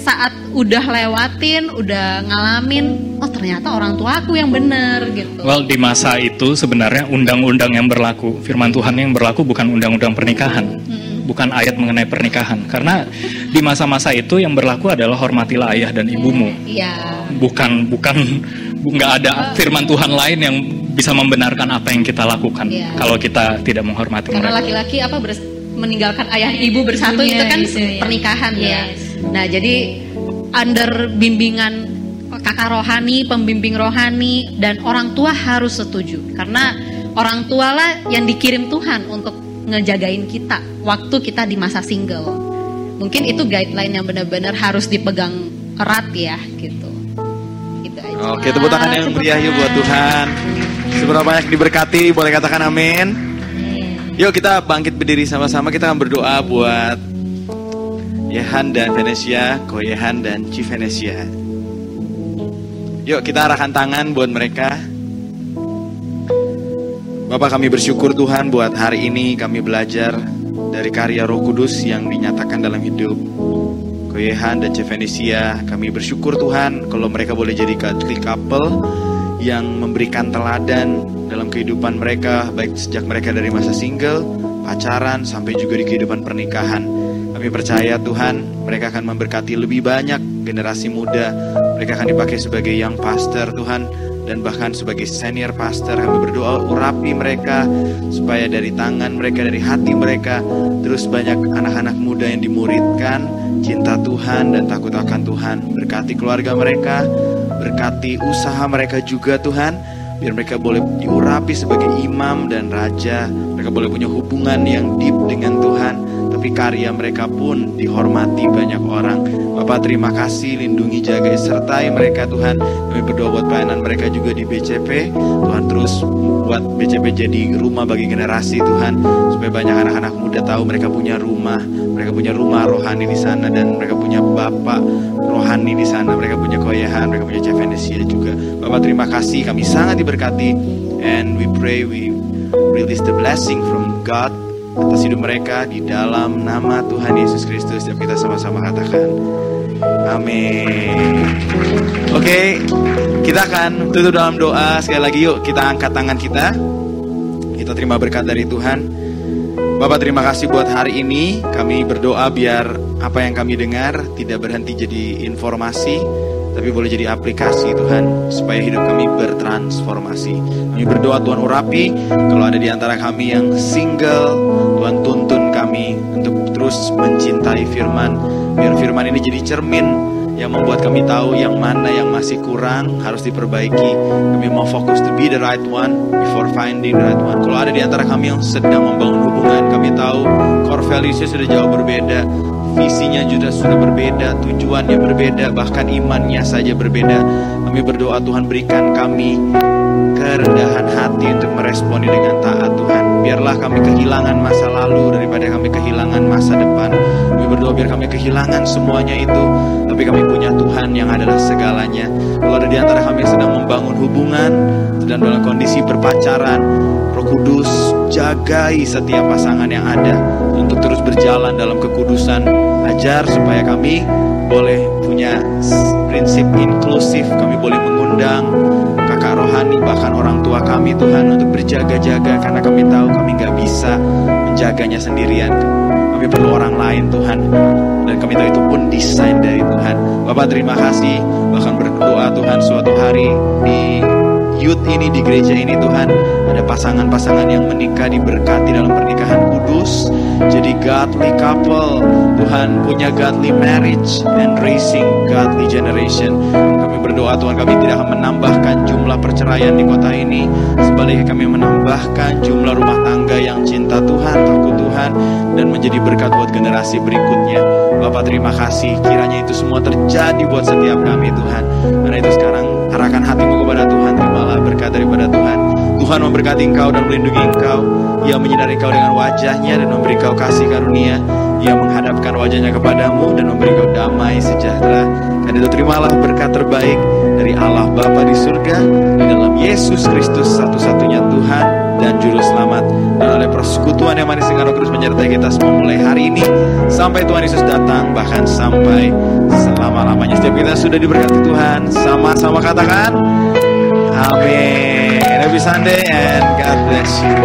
saat udah lewatin, udah ngalamin, oh ternyata orang tua aku yang benar gitu. Well, di masa itu sebenarnya undang-undang yang berlaku, firman Tuhan yang berlaku bukan undang-undang pernikahan, bukan ayat mengenai pernikahan. Karena di masa-masa itu yang berlaku adalah hormatilah ayah dan ibumu. Iya. Bukan nggak ada firman Tuhan lain yang bisa membenarkan apa yang kita lakukan kalau kita tidak menghormati mereka. Karena laki-laki meninggalkan ayah ibu bersatu itu kan pernikahan ya. Nah jadi under bimbingan kakak rohani, pembimbing rohani, dan orang tua harus setuju. Karena orang tua lah yang dikirim Tuhan untuk ngejagain kita waktu kita di masa single. Mungkin itu guideline yang benar-benar harus dipegang erat ya gitu. Gitu aja. Oke, tepuk tangan yang meriah yuk buat Tuhan. Seberapa banyak diberkati, boleh katakan amin. Yuk kita bangkit berdiri sama-sama, kita akan berdoa buat Yehan dan Venesia, Ko Yehan dan Chief Venesia. Yuk kita arahkan tangan buat mereka. Bapak, kami bersyukur Tuhan buat hari ini kami belajar dari karya Roh Kudus yang dinyatakan dalam hidup Ko Yehan dan Chief Venesia. Kami bersyukur Tuhan kalau mereka boleh jadi godly couple yang memberikan teladan dalam kehidupan mereka, baik sejak mereka dari masa single, pacaran, sampai juga di kehidupan pernikahan. Kami percaya Tuhan, mereka akan memberkati lebih banyak generasi muda. Mereka akan dipakai sebagai young pastor Tuhan, dan bahkan sebagai senior pastor. Kami berdoa urapi mereka, supaya dari tangan mereka, dari hati mereka, terus banyak anak-anak muda yang dimuridkan cinta Tuhan dan takut akan Tuhan. Berkati keluarga mereka, berkati usaha mereka juga Tuhan, biar mereka boleh diurapi sebagai imam dan raja. Mereka boleh punya hubungan yang deep dengan Tuhan, tapi karya mereka pun dihormati banyak orang. Bapak, terima kasih, lindungi, jaga, sertai mereka Tuhan. Kami berdoa buat pelayanan mereka juga di BCP. Tuhan terus buat BCP jadi rumah bagi generasi Tuhan, supaya banyak anak-anak muda tahu mereka punya rumah. Mereka punya rumah rohani di sana, dan mereka punya bapak rohani di sana. Mereka punya Ko Yehan, mereka punya Chief Venesia juga. Bapak, terima kasih, kami sangat diberkati. And we pray, we release the blessing from God atas hidup mereka di dalam nama Tuhan Yesus Kristus. Dan kita sama-sama katakan amin. Oke, kita akan tutup dalam doa. Sekali lagi yuk kita angkat tangan kita. Kita terima berkat dari Tuhan. Bapak, terima kasih buat hari ini. Kami berdoa biar apa yang kami dengar tidak berhenti jadi informasi, tapi boleh jadi aplikasi Tuhan, supaya hidup kami bertransformasi. Kami berdoa Tuhan urapi, kalau ada di antara kami yang single, Tuhan tuntun kami untuk terus mencintai firman. Biar firman ini jadi cermin yang membuat kami tahu yang mana yang masih kurang, harus diperbaiki. Kami mau fokus to be the right one before finding the right one. Kalau ada di antara kami yang sedang membangun hubungan, kami tahu core values-nya sudah jauh berbeda, visinya juga sudah berbeda, tujuannya berbeda, bahkan imannya saja berbeda. Kami berdoa Tuhan berikan kami kerendahan hati untuk meresponi dengan taat Tuhan. Biarlah kami kehilangan masa lalu daripada kami kehilangan masa depan. Kami berdoa biar kami kehilangan semuanya itu, tapi kami punya Tuhan yang adalah segalanya. Kalau ada di antara kami yang sedang membangun hubungan, sedang dalam kondisi berpacaran, Roh Kudus jagai setiap pasangan yang ada untuk terus berjalan dalam kekudusan. Ajar supaya kami boleh punya prinsip inklusif. Kami boleh mengundang kakak rohani, bahkan orang tua kami Tuhan, untuk berjaga-jaga, karena kami tahu kami gak bisa menjaganya sendirian. Kami perlu orang lain Tuhan, dan kami tahu itu pun desain dari Tuhan. Bapak, terima kasih. Bahkan berdoa Tuhan suatu hari di youth ini, di gereja ini Tuhan, ada pasangan-pasangan yang menikah, diberkati dalam pernikahan kudus, jadi godly couple Tuhan, punya godly marriage and raising godly generation. Kami berdoa Tuhan, kami tidak akan menambahkan jumlah perceraian di kota ini, sebaliknya kami menambahkan jumlah rumah tangga yang cinta Tuhan, takut Tuhan, dan menjadi berkat buat generasi berikutnya. Bapak, terima kasih, kiranya itu semua terjadi buat setiap kami Tuhan. Karena itu sekarang arahkan hatimu kepada Tuhan, terimalah berkat daripada Tuhan. Tuhan memberkati engkau dan melindungi engkau. Ia menyinari engkau dengan wajahnya dan memberi engkau kasih karunia. Ia menghadapkan wajahnya kepadamu dan memberi engkau damai sejahtera. Dan itu terimalah berkat terbaik dari Allah Bapa di surga, di dalam Yesus Kristus satu-satunya Tuhan dan Juru Selamat. Dan oleh persekutuan yang manis dengan Roh Kudus menyertai kita semua mulai hari ini sampai Tuhan Yesus datang, bahkan sampai selama-lamanya. Setiap kita sudah diberkati Tuhan, sama-sama katakan amin. Happy Sunday and God bless you.